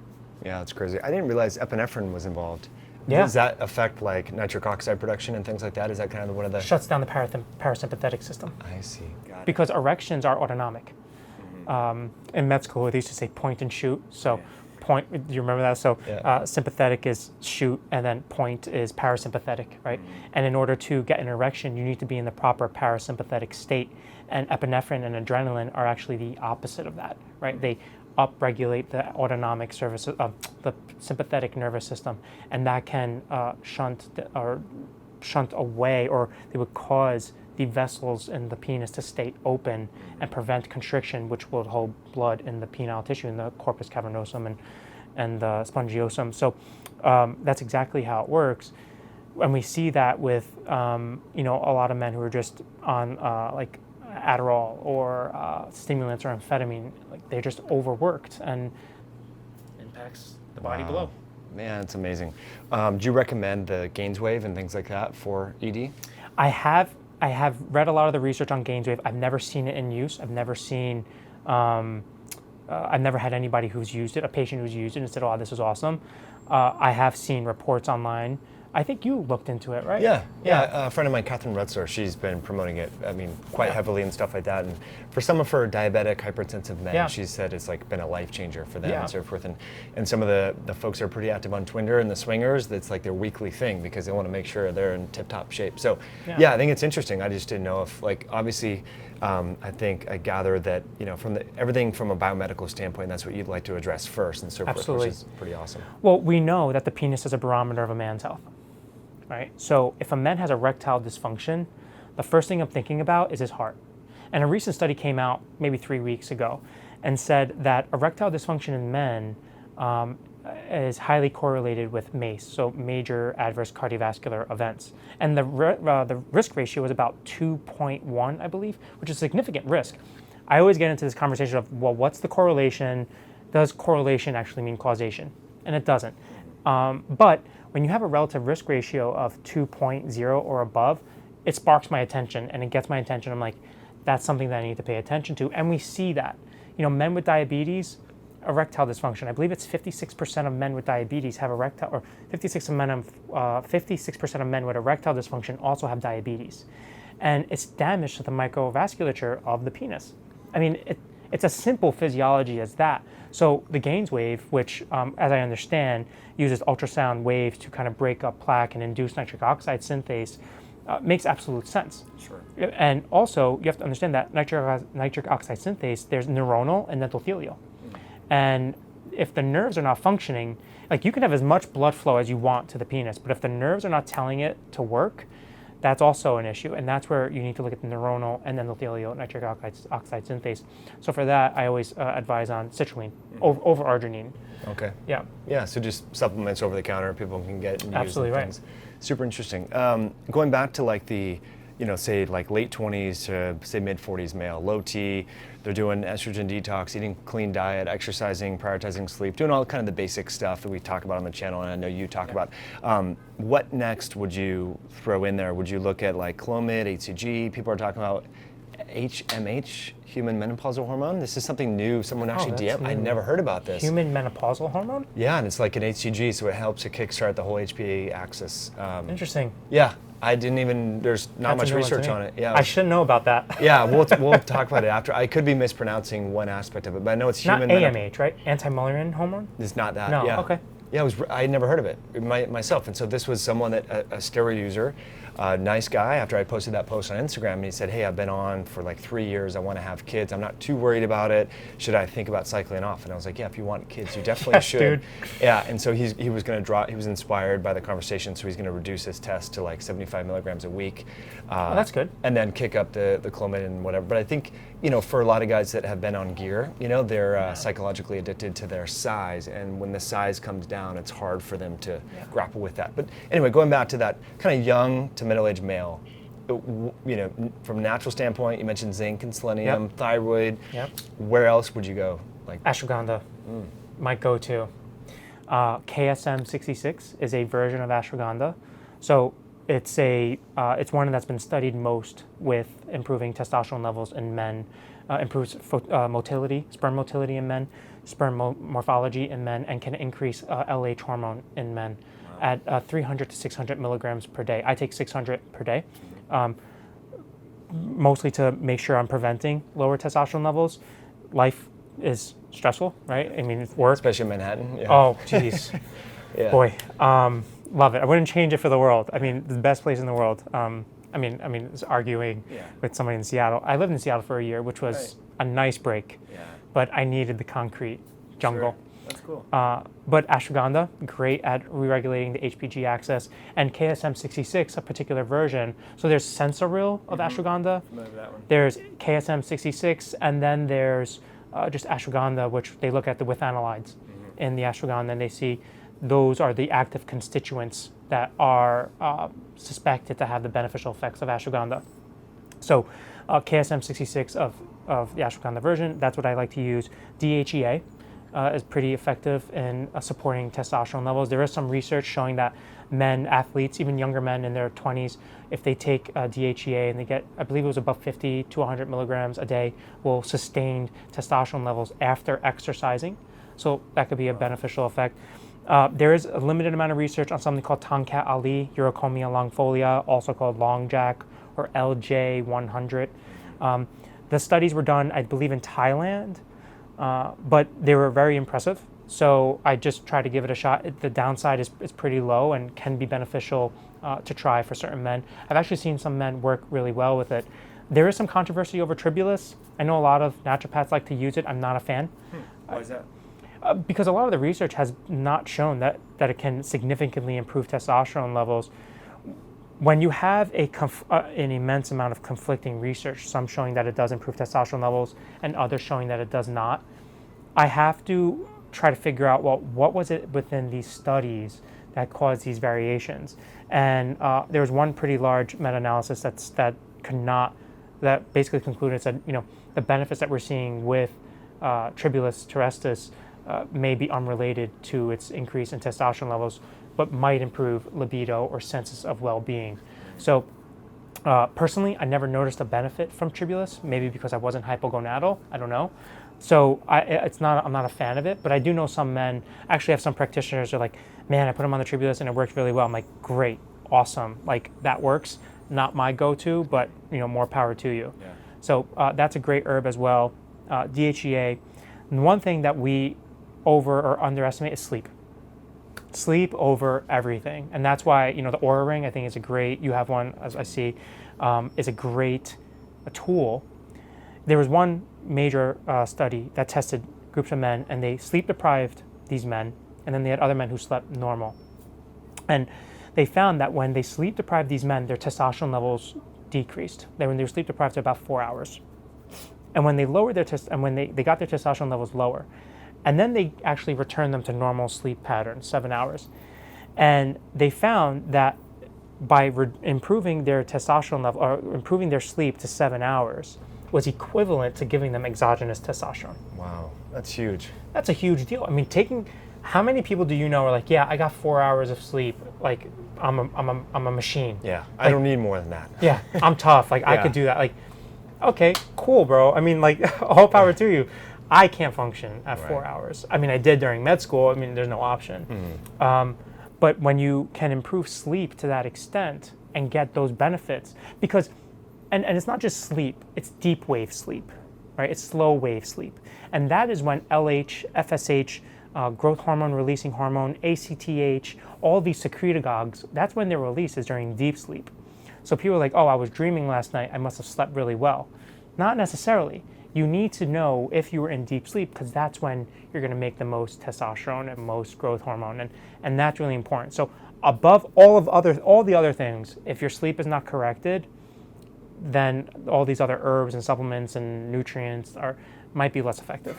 Yeah, that's crazy. I didn't realize epinephrine was involved. Yeah. Does that affect like nitric oxide production and things like that? Is that kind of one of the... Shuts down the parasympathetic system. I see. Got it. Because erections are autonomic. In med school, they used to say point and shoot. So point, do you remember that? So sympathetic is shoot, and then point is parasympathetic, right? And in order to get an erection, you need to be in the proper parasympathetic state. And epinephrine and adrenaline are actually the opposite of that, right? They upregulate the autonomic services of the sympathetic nervous system, and that can shunt away, or they would cause the vessels in the penis to stay open and prevent constriction, which will hold blood in the penile tissue, in the corpus cavernosum and the spongiosum. So that's exactly how it works. And we see that with a lot of men who are just on like Adderall or stimulants or amphetamine. Like, they're just overworked and impacts the body below. Man, it's amazing. Do you recommend the GainsWave and things like that for ED? I have read a lot of the research on GainsWave. I've never seen it in use. I've never seen, I've never had anybody who's used it, a patient who's used it and said, oh, this is awesome. I have seen reports online. I think you looked into it, right? Yeah. A friend of mine, Catherine Rutzler, she's been promoting it, quite heavily and stuff like that. And for some of her diabetic, hypertensive men, she said it's like been a life changer for them and so forth. And some of the folks are pretty active on Twitter and the swingers, that's like their weekly thing because they want to make sure they're in tip-top shape. So I think it's interesting. I just didn't know if, like, obviously, I gather that, from everything from a biomedical standpoint, that's what you'd like to address first and so forth, which is pretty awesome. Well, we know that the penis is a barometer of a man's health. Right? So if a man has erectile dysfunction, the first thing I'm thinking about is his heart. And a recent study came out maybe 3 weeks ago and said that erectile dysfunction in men is highly correlated with MACE, so major adverse cardiovascular events. And the risk ratio is about 2.1, I believe, which is a significant risk. I always get into this conversation of, well, what's the correlation? Does correlation actually mean causation? And it doesn't. But when you have a relative risk ratio of 2.0 or above, it sparks my attention and it gets my attention. I'm like, that's something that I need to pay attention to. And we see that. Men with diabetes, erectile dysfunction. I believe it's 56% of men with diabetes have erectile, or 56% of men with erectile dysfunction also have diabetes. And it's damage to the microvasculature of the penis. It's a simple physiology as that. So the GainsWave, which, as I understand, uses ultrasound waves to kind of break up plaque and induce nitric oxide synthase, makes absolute sense. Sure. And also, you have to understand that nitric oxide synthase, there's neuronal and endothelial. And if the nerves are not functioning, like, you can have as much blood flow as you want to the penis, but if the nerves are not telling it to work, that's also an issue, and that's where you need to look at the neuronal and endothelial nitric oxide synthase. So for that, I always advise on citrulline over arginine. Okay. Yeah. Yeah, so just supplements over the counter people can get and use. Absolutely right. Things. Super interesting. Going back to like the, say like late 20s to say mid 40s male, low T, they're doing estrogen detox, eating clean diet, exercising, prioritizing sleep, doing all kind of the basic stuff that we talk about on the channel, and I know you talk about. What next would you throw in there? Would you look at like Clomid, HCG? People are talking about HMH, human menopausal hormone. This is something new. Someone actually DM'd. I never heard about this. Human menopausal hormone? Yeah, and it's like an HCG, so it helps to kickstart the whole HPA axis. Interesting. Yeah, I didn't even, there's not much research on it. Yeah, I should know about that. Yeah, we'll talk about it after. I could be mispronouncing one aspect of it, but I know it's human. Not AMH, right? Anti-Mullerian hormone? It's not that. No, yeah. okay. Yeah, I had never heard of it myself, and so this was someone that a steroid user, nice guy. After I posted that post on Instagram, and he said, "Hey, I've been on for like 3 years. I want to have kids. I'm not too worried about it. Should I think about cycling off?" And I was like, "Yeah, if you want kids, you definitely should." Dude. Yeah, and so he was going to draw. He was inspired by the conversation, so he's going to reduce his test to like 75 milligrams a week. Oh, that's good. And then kick up the Clomid and whatever. But I think, for a lot of guys that have been on gear, they're psychologically addicted to their size, and when the size comes down, it's hard for them to grapple with that. But anyway, going back to that kind of young to middle-aged male, from a natural standpoint, you mentioned zinc and selenium, thyroid. Yep. Where else would you go? Like Ashwaganda, my go-to. KSM66 is a version of ashwagandha. So it's one that's been studied most with improving testosterone levels in men, improves motility, sperm motility in men, sperm morphology in men, and can increase LH hormone in men at 300 to 600 milligrams per day. I take 600 per day, mostly to make sure I'm preventing lower testosterone levels. Life is stressful, right? I mean, it's work. Especially in Manhattan. Yeah. Oh, geez. Yeah. Boy, love it. I wouldn't change it for the world. I mean, the best place in the world. I mean, it's arguing with somebody in Seattle. I lived in Seattle for a year, which was a nice break, but I needed the concrete jungle. Sure. That's cool. But ashwagandha, great at re-regulating the HPG axis, and KSM66, a particular version. So there's Sensoril of ashwagandha. Familiar with that one. There's KSM66, and then there's just ashwagandha, which they look at the withanolides in the ashwagandha, and they see those are the active constituents that are suspected to have the beneficial effects of ashwagandha. So KSM66 of the ashwagandha version, that's what I like to use. DHEA is pretty effective in supporting testosterone levels. There is some research showing that men, athletes, even younger men in their 20s, if they take DHEA and they get, I believe it was above 50 to 100 milligrams a day, will sustain testosterone levels after exercising. So that could be a beneficial effect. There is a limited amount of research on something called Tongkat Ali, Urocomia longfolia, also called Longjack or LJ100. The studies were done, I believe, in Thailand, but they were very impressive. So I just try to give it a shot. The downside is pretty low and can be beneficial to try for certain men. I've actually seen some men work really well with it. There is some controversy over tribulus. I know a lot of naturopaths like to use it. I'm not a fan. Why is that? Because a lot of the research has not shown that it can significantly improve testosterone levels. When you have an immense amount of conflicting research, some showing that it does improve testosterone levels and others showing that it does not, I have to try to figure out, well, what was it within these studies that caused these variations? And there was one pretty large meta-analysis that basically concluded, said, the benefits that we're seeing with tribulus terrestris may be unrelated to its increase in testosterone levels, but might improve libido or senses of well-being. So personally, I never noticed a benefit from tribulus, maybe because I wasn't hypogonadal, I don't know. So I'm not a fan of it, but I do know some men, actually have some practitioners who are like, man, I put them on the tribulus and it worked really well. I'm like, great, awesome, like that works. Not my go-to, but more power to you. Yeah. So that's a great herb as well. DHEA. And one thing that we over or underestimate is sleep. Sleep over everything, and that's why the Oura Ring, I think, is a great. You have one, as I see, is a great tool. There was one major study that tested groups of men, and they sleep deprived these men, and then they had other men who slept normal, and they found that when they sleep deprived these men, their testosterone levels decreased. When they were sleep deprived to about 4 hours, and when they lowered their when they got their testosterone levels lower. And then they actually returned them to normal sleep patterns, 7 hours. And they found that by improving their testosterone level, or improving their sleep to 7 hours, was equivalent to giving them exogenous testosterone. Wow, that's huge. That's a huge deal. I mean, how many people do you know are like, yeah, I got 4 hours of sleep, like I'm a machine. Yeah, I don't need more than that. Yeah, I'm tough, like I could do that. Like, okay, cool, bro. I mean, like, all power to you. I can't function at 4 hours. I mean, I did during med school. I mean, there's no option. But when you can improve sleep to that extent and get those benefits, because, and it's not just sleep, it's deep wave sleep, right? It's slow wave sleep. And that is when LH, FSH, growth hormone releasing hormone, ACTH, all these secretagogues, that's when their release is during deep sleep. So people are like, oh, I was dreaming last night, I must have slept really well. Not necessarily. You need to know if you were in deep sleep, because that's when you're going to make the most testosterone and most growth hormone, and that's really important. So above all the other things, if your sleep is not corrected, then all these other herbs and supplements and nutrients might be less effective.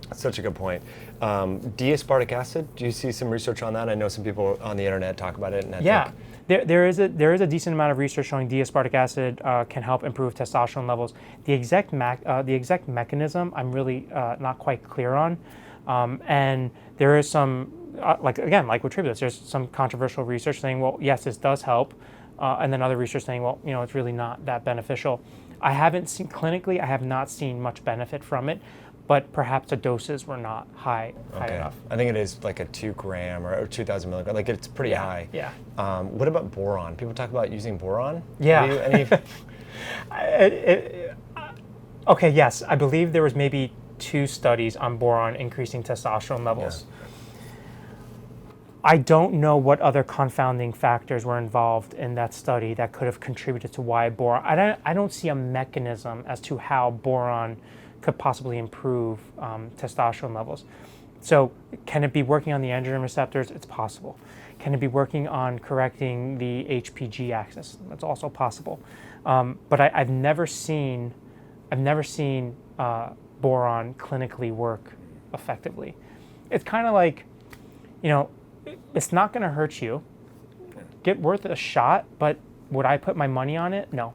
That's such a good point. D-aspartic acid, do you see some research on that? I know some people on the internet talk about it. And I think There is a decent amount of research showing D-aspartic acid can help improve testosterone levels. The exact mechanism I'm really not quite clear on, and there is some like with tribulus, there's some controversial research saying, well, yes, this does help, and then other research saying, well, it's really not that beneficial. I haven't seen clinically, I have not seen much benefit from it, but perhaps the doses were not high enough. I think it is like a 2 gram or 2,000 milligram. Like it's pretty high. Yeah. What about boron? People talk about using boron. Yeah. Okay. Yes, I believe there was maybe 2 studies on boron increasing testosterone levels. Yeah. I don't know what other confounding factors were involved in that study that could have contributed to why boron. I don't see a mechanism as to how boron could possibly improve testosterone levels. So can it be working on the androgen receptors? It's possible. Can it be working on correcting the HPG axis? That's also possible. But I've never seen boron clinically work effectively. It's kind of like, it's not going to hurt you. Get worth a shot, but would I put my money on it? No.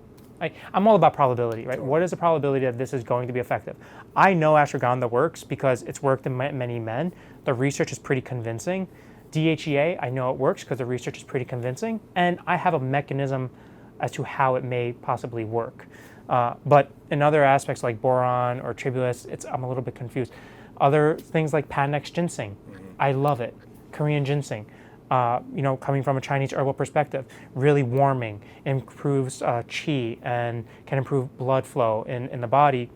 I'm all about probability, right? What is the probability that this is going to be effective? I know ashwagandha works because it's worked in many men. The research is pretty convincing. DHEA, I know it works because the research is pretty convincing, and I have a mechanism as to how it may possibly work. But in other aspects like boron or tribulus, I'm a little bit confused. Other things like Panax ginseng, I love it. Korean ginseng, coming from a Chinese herbal perspective, really warming, improves qi and can improve blood flow in the body.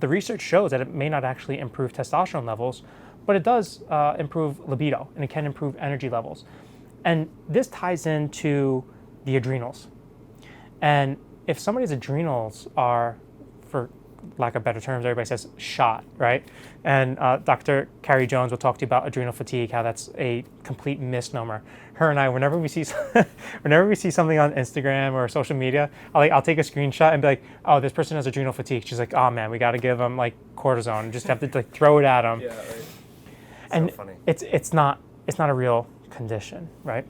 The research shows that it may not actually improve testosterone levels, but it does improve libido, and it can improve energy levels. And this ties into the adrenals. And if somebody's adrenals are, for lack of better terms, everybody says shot, right? And Dr. Carrie Jones will talk to you about adrenal fatigue, how that's a complete misnomer. Her and I, whenever we see something on Instagram or social media, I'll take a screenshot and be like, oh, this person has adrenal fatigue. She's like, oh man, we got to give them like cortisone. Just have to throw it at them. Yeah, right. And so funny. It's not a real condition, right?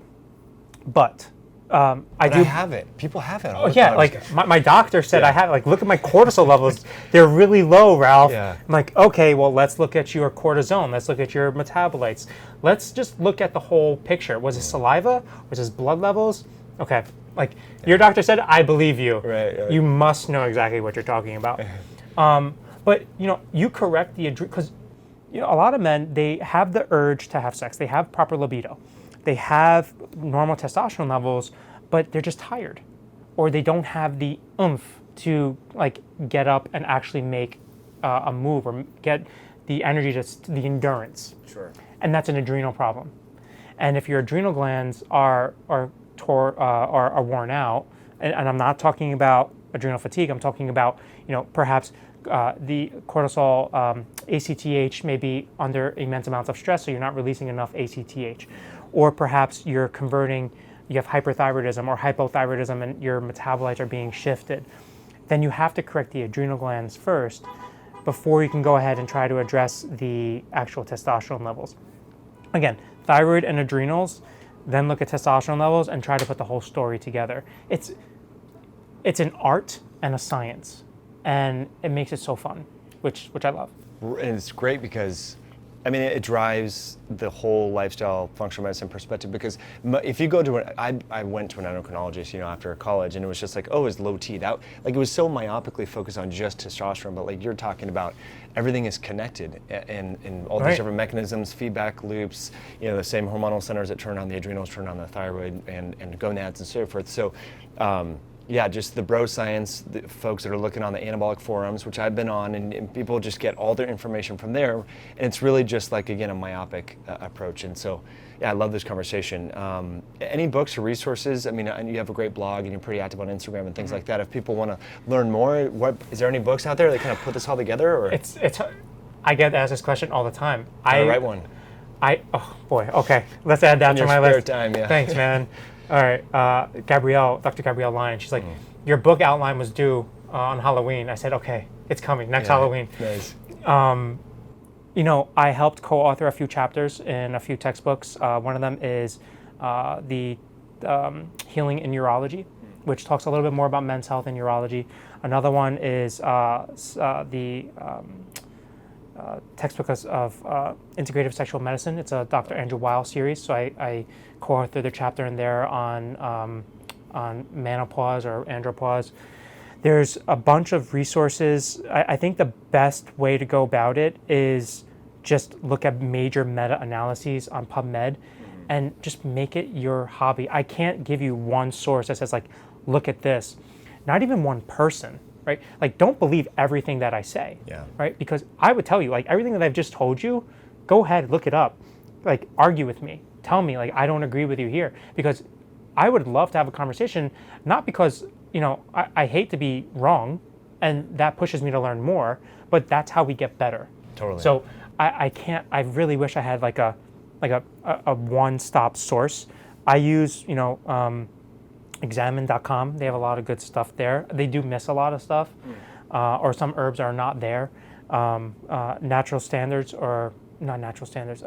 But I have it. People have it. Oh yeah, like my doctor said I have it. Like, look at my cortisol levels. They're really low, Ralph. Yeah. I'm like, okay, well, let's look at your cortisone. Let's look at your metabolites. Let's just look at the whole picture. Was it saliva? Was it blood levels? Okay, like your doctor said, I believe you. Right. You must know exactly what you're talking about. But you correct the because a lot of men, they have the urge to have sex. They have proper libido. They have normal testosterone levels, but they're just tired, or they don't have the oomph to get up and actually make a move or get the energy, the endurance. Sure. And that's an adrenal problem. And if your adrenal glands are worn out, and I'm not talking about adrenal fatigue, I'm talking about perhaps the cortisol ACTH may be under immense amounts of stress, so you're not releasing enough ACTH. Or perhaps you have hyperthyroidism or hypothyroidism and your metabolites are being shifted. Then you have to correct the adrenal glands first before you can go ahead and try to address the actual testosterone levels. Again, thyroid and adrenals, then look at testosterone levels and try to put the whole story together. It's an art and a science, and it makes it so fun, which I love. And it's great because it drives the whole lifestyle functional medicine perspective, because if you go to I went to an endocrinologist, after college, and it was just like, oh, it's low T. That it was so myopically focused on just testosterone, but you're talking about everything is connected and all these different mechanisms, feedback loops, the same hormonal centers that turn on the adrenals, turn on the thyroid and gonads and so forth. So just the bro science, the folks that are looking on the anabolic forums, which I've been on, and people just get all their information from there. And it's really just again, a myopic approach. And so, I love this conversation. Any books or resources? You have a great blog and you're pretty active on Instagram and things like that. If people want to learn more, is there any books out there that kind of put this all together? Or? I get asked this question all the time. I write one. Oh boy, okay. Let's add that to my list. Time, yeah. Thanks, man. All right, Dr. Gabrielle Lyon, she's like, your book outline was due on Halloween. I said, okay, it's coming, next Halloween. Nice. I helped co-author a few chapters in a few textbooks. One of them is the Healing in Urology, which talks a little bit more about men's health and urology. Another one is the textbook of integrative sexual medicine. It's a Dr. Andrew Weil series. So I co-authored a chapter in there on menopause or andropause. There's a bunch of resources. I think the best way to go about it is just look at major meta-analyses on PubMed and just make it your hobby. I can't give you one source that says like, look at this. Not even one person, right? Like, don't believe everything that I say, right? Because I would tell you, like, everything that I've just told you, go ahead, look it up, like, argue with me. Tell me, like, I don't agree with you here. Because I would love to have a conversation, not because, you know, I hate to be wrong, and that pushes me to learn more, but that's how we get better. Totally. So I really wish I had like a one-stop source. I use, you know, examine.com. They have a lot of good stuff there. They do miss a lot of stuff, or some herbs are not there. Natural standards, or not natural standards.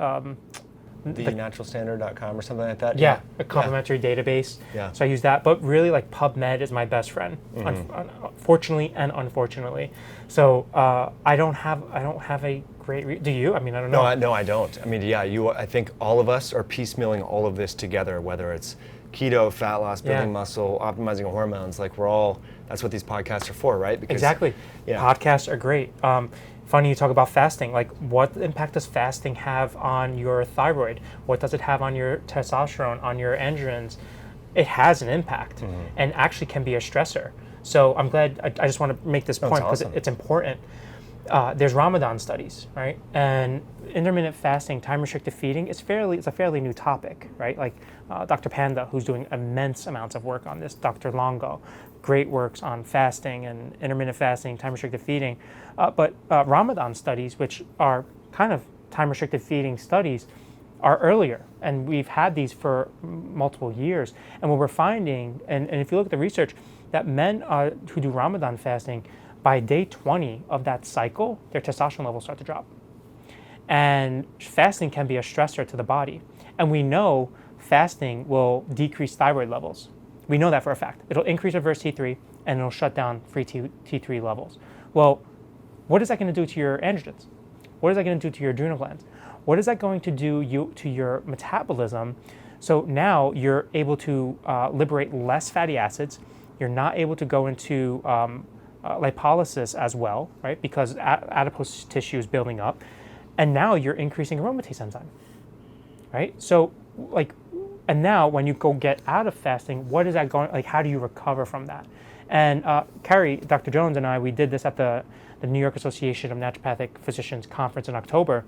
thenaturalstandard.com or something like that. Yeah, a complimentary database. Yeah. So I use that. But really, like, PubMed is my best friend, fortunately and unfortunately. So I don't have a great. Do you? I mean, I don't know. No, I don't. I mean, yeah, I think all of us are piecemealing all of this together, whether it's keto, fat loss, building muscle, optimizing hormones. Like, that's what these podcasts are for, right? Because, exactly. Yeah. Podcasts are great. Funny you talk about fasting. Like, what impact does fasting have on your thyroid? What does it have on your testosterone, on your androgens? It has an impact, and actually can be a stressor. So I'm glad. I just want to make this point because it's important. There's Ramadan studies, right? And intermittent fasting, time-restricted feeding, it's a fairly new topic, right? Like Dr. Panda, who's doing immense amounts of work on this, Dr. Longo, great works on fasting and intermittent fasting, time-restricted feeding. But Ramadan studies, which are kind of time-restricted feeding studies, are earlier. And we've had these for multiple years. And what we're finding, and if you look at the research, that men who do Ramadan fasting, by day 20 of that cycle, their testosterone levels start to drop. And fasting can be a stressor to the body. And we know fasting will decrease thyroid levels. We know that for a fact. It'll increase reverse T3 and it'll shut down free T3 levels. Well, what is that going to do to your androgens? What is that going to do to your adrenal glands? What is that going to do to your metabolism? So now you're able to liberate less fatty acids. You're not able to go into lipolysis as well, right? Because adipose tissue is building up. And now you're increasing aromatase enzyme, right? So, like, and now when you go get out of fasting, what is that going, like, how do you recover from that? And Carrie, Dr. Jones and I, we did this at the New York Association of Naturopathic Physicians conference in October.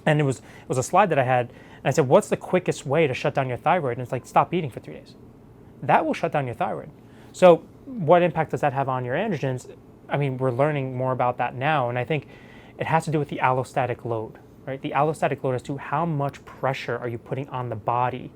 And it was a slide that I had, and I said, what's the quickest way to shut down your thyroid? And it's like, stop eating for 3 days. That will shut down your thyroid. So what impact does that have on your androgens? I mean, we're learning more about that now, and I think it has to do with the allostatic load, right? The allostatic load as to how much pressure are you putting on the body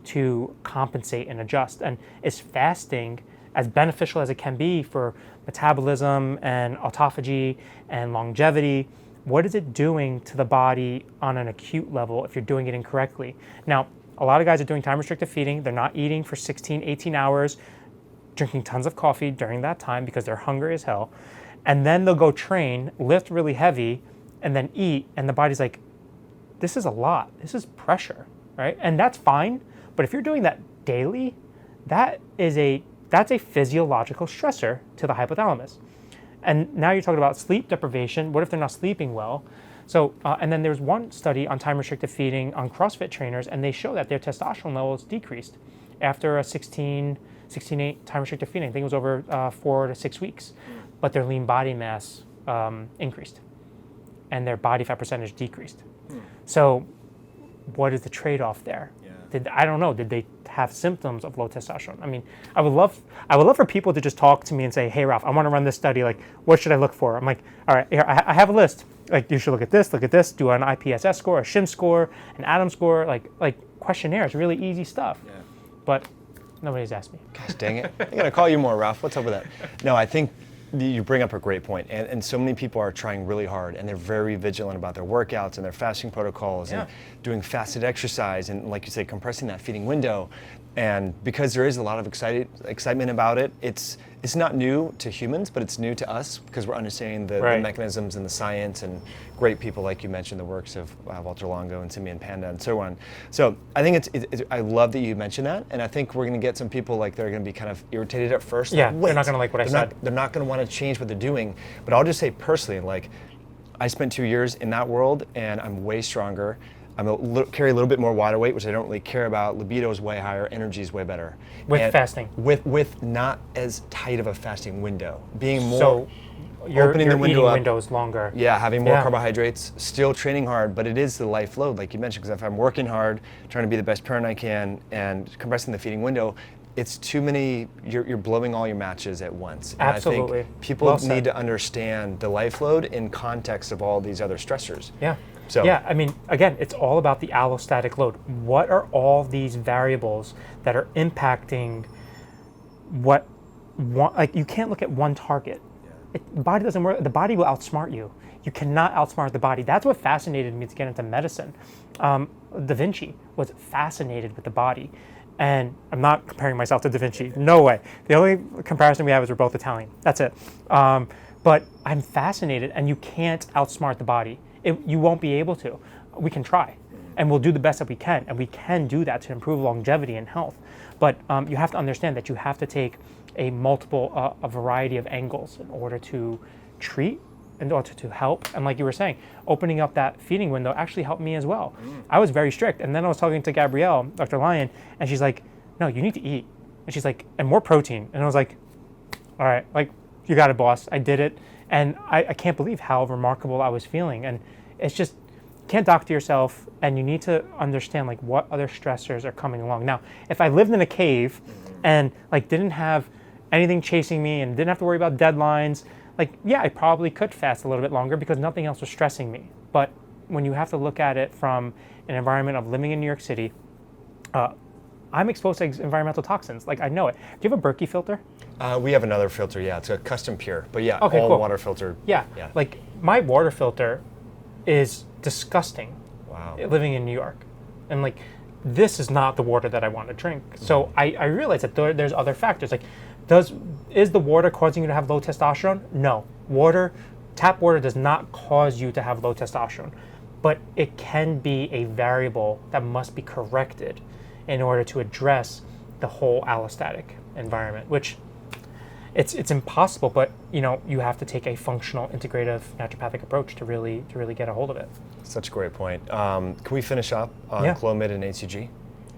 to compensate and adjust. And is fasting, as beneficial as it can be for metabolism and autophagy and longevity, what is it doing to the body on an acute level if you're doing it incorrectly? Now, a lot of guys are doing time-restricted feeding. They're not eating for 16, 18 hours, drinking tons of coffee during that time because they're hungry as hell. And then they'll go train, lift really heavy, and then eat, and the body's like, this is a lot. This is pressure, right? And that's fine, but if you're doing that daily, that's a physiological stressor to the hypothalamus. And now you're talking about sleep deprivation. What if they're not sleeping well? So, and then there's one study on time-restricted feeding on CrossFit trainers, and they show that their testosterone levels decreased after a 16-8 time-restricted feeding. I think it was over 4 to 6 weeks. But their lean body mass increased, and their body fat percentage decreased. So what is the trade-off there? I don't know. Did they have symptoms of low testosterone? I mean, I would love for people to just talk to me and say, hey, Ralph, I want to run this study. Like, what should I look for? I'm like, all right, here, I have a list. Like, you should look at this, do an IPSS score, a SHIM score, an Adams score, like questionnaires, really easy stuff. Yeah. But nobody's asked me. Gosh dang it. I'm going to call you more, Ralph. What's up with that? No, I think You bring up a great point, and so many people are trying really hard, and they're very vigilant about their workouts and their fasting protocols, and doing fasted exercise, and like you say, compressing that feeding window. And because there is a lot of excitement about it, it's not new to humans, but it's new to us because we're understanding the mechanisms and the science, and great people like you mentioned, the works of Walter Longo and Simeon Panda and so on. So I think I love that you mentioned that, and I think we're going to get some people like they're going to be kind of irritated at first. Yeah, like, they're not going to like what I said. They're not going to want to change what they're doing. But I'll just say personally, like I spent 2 years in that world, and I'm way stronger. Carry a little bit more water weight, which I don't really care about. Libido is way higher. Energy is way better. With fasting. With not as tight of a fasting window. Being more so your opening the window eating up. window is longer. Yeah, having more carbohydrates. Still training hard, but it is the life load, like you mentioned. Because if I'm working hard, trying to be the best parent I can, and compressing the feeding window, it's too many. You're blowing all your matches at once. And Absolutely. I think people need to understand the life load in context of all these other stressors. Yeah. So. Yeah, I mean, again, it's all about the allostatic load. What are all these variables that are impacting like you can't look at one target. The body doesn't work. The body will outsmart you. You cannot outsmart the body. That's what fascinated me to get into medicine. Da Vinci was fascinated with the body. And I'm not comparing myself to Da Vinci. No way. The only comparison we have is we're both Italian. That's it. But I'm fascinated, and you can't outsmart the body. You won't be able to. We can try, and we'll do the best that we can, and we can do that to improve longevity and health. But you have to understand that you have to take a variety of angles in order to treat, in order to help. And like you were saying, opening up that feeding window actually helped me as well. I was very strict, and then I was talking to Gabrielle, Dr. Lyon, and she's like, no, you need to eat. And she's like, and more protein. And I was like, all right, like, you got it, boss. I did it. And I can't believe how remarkable I was feeling. And it's just, you can't doctor yourself, and you need to understand like what other stressors are coming along. Now, if I lived in a cave and like didn't have anything chasing me and didn't have to worry about deadlines, like, yeah, I probably could fast a little bit longer because nothing else was stressing me. But when you have to look at it from an environment of living in New York City, I'm exposed to environmental toxins. Like, I know it. Do you have a Berkey filter? We have another filter, yeah. It's a custom pure, but yeah, okay, all cool. water filter. Yeah. Like, my water filter is disgusting. Wow. Living in New York. And like, this is not the water that I want to drink. So I realize that there's other factors. Like, is the water causing you to have low testosterone? No. Tap water does not cause you to have low testosterone, but it can be a variable that must be corrected in order to address the whole allostatic environment, which it's impossible, but you have to take a functional integrative naturopathic approach to really get a hold of it. Such a great point. Can we finish up on Clomid and HCG?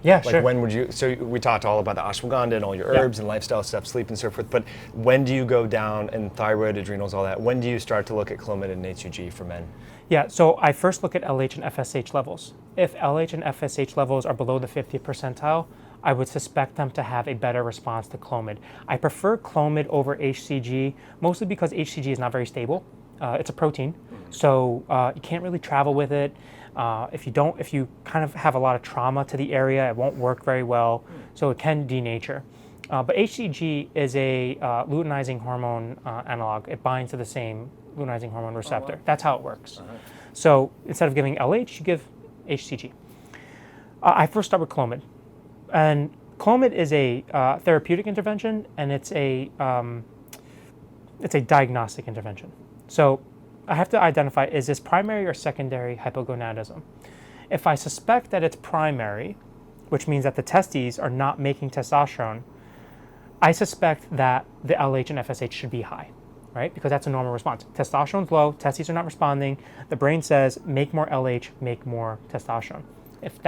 Yeah, like sure. When would you, so we talked all about the ashwagandha and all your herbs and lifestyle stuff, sleep and so forth, but when do you go down, and thyroid, adrenals, all that, when do you start to look at Clomid and HCG for men? Yeah, so I first look at LH and FSH levels. If LH and FSH levels are below the 50th percentile, I would suspect them to have a better response to Clomid. I prefer Clomid over HCG, mostly because HCG is not very stable. It's a protein, so you can't really travel with it. If you kind of have a lot of trauma to the area, it won't work very well, so it can denature. But HCG is a luteinizing hormone analog. It binds to the same luteinizing hormone receptor. That's how it works. So instead of giving LH, you give HCG. I first start with Clomid. And Clomid is a therapeutic intervention, and it's a diagnostic intervention. So I have to identify, is this primary or secondary hypogonadism? If I suspect that it's primary, which means that the testes are not making testosterone, I suspect that the LH and FSH should be high, right? Because that's a normal response. Testosterone's low, testes are not responding. The brain says, make more LH, make more testosterone. If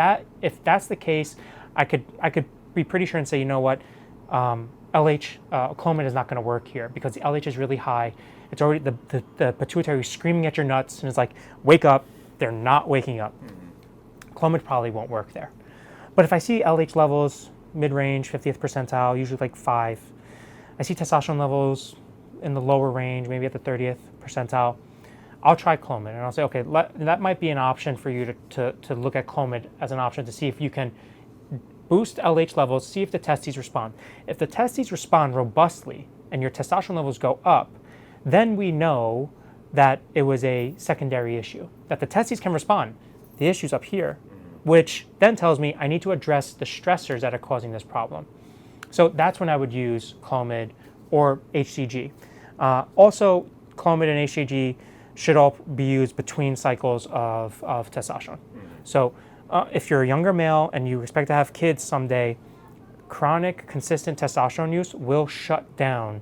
that's the case, I could be pretty sure and say, you know what, Clomid is not going to work here because the LH is really high. It's already the pituitary is screaming at your nuts and it's like, wake up. They're not waking up. Clomid probably won't work there. But if I see LH levels mid-range, 50th percentile, usually like 5, I see testosterone levels in the lower range, maybe at the 30th percentile, I'll try Clomid, and I'll say, okay, that might be an option for you to look at Clomid as an option to see if you can boost LH levels, see if the testes respond. If the testes respond robustly and your testosterone levels go up, then we know that it was a secondary issue, that the testes can respond. The issue's up here, which then tells me I need to address the stressors that are causing this problem. So that's when I would use Clomid or HCG. Also, Clomid and HCG should all be used between cycles of testosterone. So if you're a younger male and you expect to have kids someday, chronic, consistent testosterone use will shut down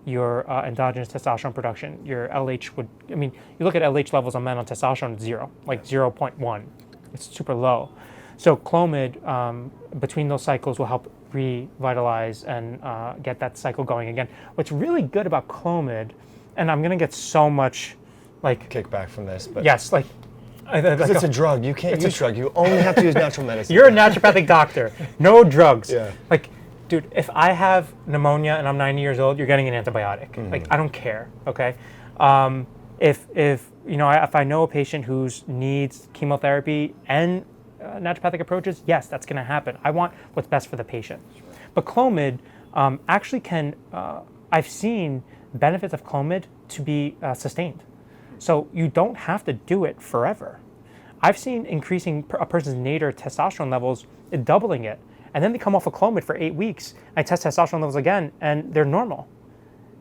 your endogenous testosterone production. Your LH would, I mean, you look at LH levels on men on testosterone, it's 0, like 0.1. It's super low. So Clomid, between those cycles, will help revitalize and get that cycle going again. What's really good about Clomid, and I'm gonna get so much like kickback from this, but yes, like it's a drug. You can't use drug. You only have to use natural medicine. You're a naturopathic doctor. No drugs. Yeah. Like, dude, if I have pneumonia and I'm 90 years old, you're getting an antibiotic. Like, I don't care. Okay. If you know, if I know a patient who needs chemotherapy and naturopathic approaches, yes, that's going to happen. I want what's best for the patient. But Clomid actually can. I've seen benefits of Clomid to be sustained. So you don't have to do it forever. I've seen increasing a person's nadir testosterone levels, doubling it, and then they come off of Clomid for 8 weeks. I test testosterone levels again, and they're normal.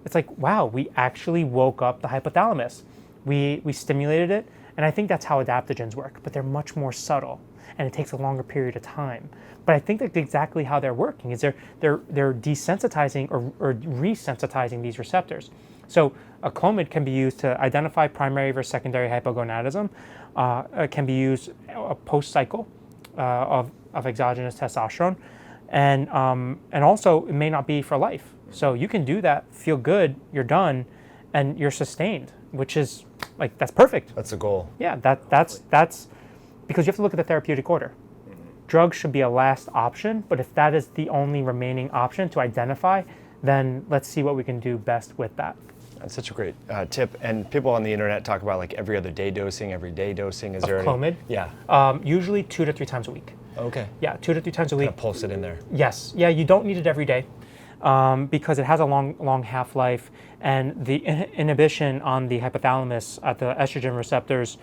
It's like, wow, we actually woke up the hypothalamus. We stimulated it, and I think that's how adaptogens work, but they're much more subtle, and it takes a longer period of time. But I think that's exactly how they're working, is they're desensitizing or resensitizing these receptors. So a Clomid can be used to identify primary versus secondary hypogonadism. It can be used post-cycle of exogenous testosterone, and also it may not be for life. So you can do that, feel good, you're done, and you're sustained, which is like, that's perfect. That's the goal. Yeah, that's because you have to look at the therapeutic order. Drugs should be a last option, but if that is the only remaining option to identify, then let's see what we can do best with that. That's such a great tip. And people on the internet talk about like every other day dosing, every day dosing. Is there any? Clomid? Yeah. Usually 2 to 3 times a week. Okay. Yeah, 2 to 3 times a week. Kind of pulse it in there. Yes. Yeah, you don't need it every day because it has a long half-life, and the inhibition on the hypothalamus at the estrogen receptors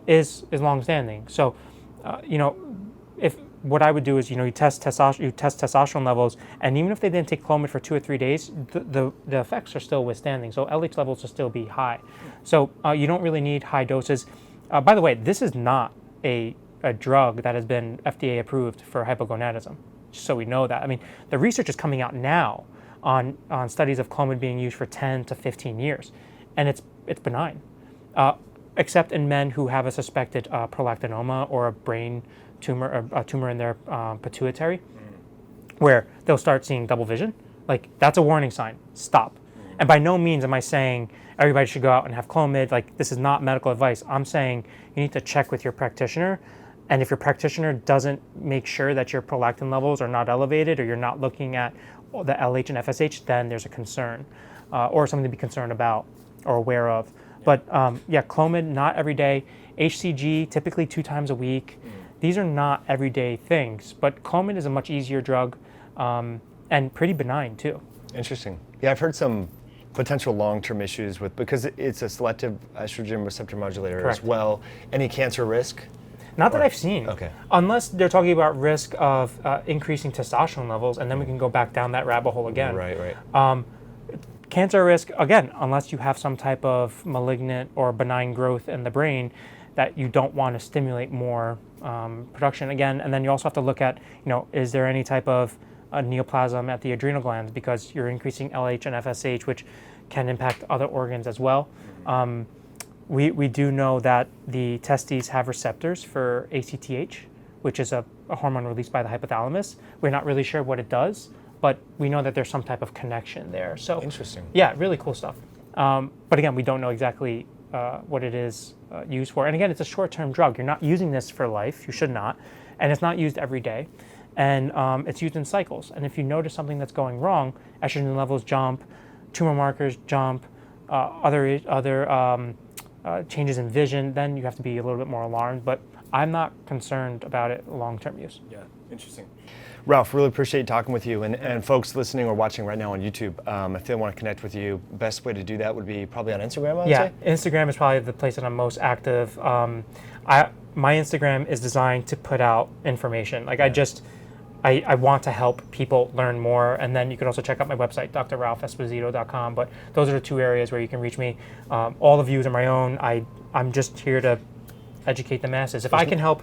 is long-standing. So, you know, if what I would do is, you know, you test testosterone levels, and even if they didn't take Clomid for 2 or 3 days, the effects are still withstanding. So LH levels will still be high. So you don't really need high doses. By the way, this is not a drug that has been FDA approved for hypogonadism, just so we know that. I mean, the research is coming out now on studies of Clomid being used for 10 to 15 years, and it's benign, except in men who have a suspected prolactinoma or a brain tumor, a tumor in their pituitary, where they'll start seeing double vision. Like, that's a warning sign. Stop. And by no means am I saying everybody should go out and have Clomid. Like, this is not medical advice. I'm saying you need to check with your practitioner. And if your practitioner doesn't make sure that your prolactin levels are not elevated, or you're not looking at the LH and FSH, then there's a concern or something to be concerned about or aware of. But yeah, Clomid, not every day. HCG, typically 2 times a week. These are not everyday things, but Clomid is a much easier drug and pretty benign too. Interesting. Yeah, I've heard some potential long-term issues with, because it's a selective estrogen receptor modulator. Correct. As well. Any cancer risk? Not that I've seen. Okay. Unless they're talking about risk of increasing testosterone levels, and then we can go back down that rabbit hole again. Right. Cancer risk, again, unless you have some type of malignant or benign growth in the brain that you don't want to stimulate more production again. And then you also have to look at, you know, is there any type of neoplasm at the adrenal glands, because you're increasing LH and FSH, which can impact other organs as well. We do know that the testes have receptors for ACTH, which is a hormone released by the hypothalamus. We're not really sure what it does, but we know that there's some type of connection there. So interesting. Yeah, really cool stuff. But again, we don't know exactly what it is used for. And again, it's a short-term drug. You're not using this for life. You should not. And it's not used every day. And it's used in cycles. And if you notice something that's going wrong, estrogen levels jump, tumor markers jump, other changes in vision, then you have to be a little bit more alarmed. But I'm not concerned about it long-term use. Yeah, interesting. Ralph, really appreciate talking with you. And folks listening or watching right now on YouTube, if they want to connect with you, best way to do that would be probably on Instagram, I would say? Instagram is probably the place that I'm most active. My Instagram is designed to put out information. Like I want to help people learn more, and then you can also check out my website, drralphesposito.com. But those are the two areas where you can reach me. All the views are my own. I'm just here to educate the masses. If I can help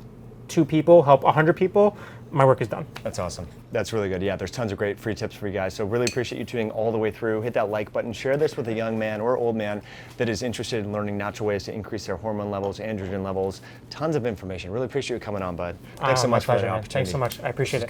2 people, help 100 people, my work is done. That's awesome. That's really good. Yeah, there's tons of great free tips for you guys. So really appreciate you tuning all the way through. Hit that like button. Share this with a young man or old man that is interested in learning natural ways to increase their hormone levels, androgen levels. Tons of information. Really appreciate you coming on, bud. Thanks so much for the opportunity. Thanks so much. I appreciate it.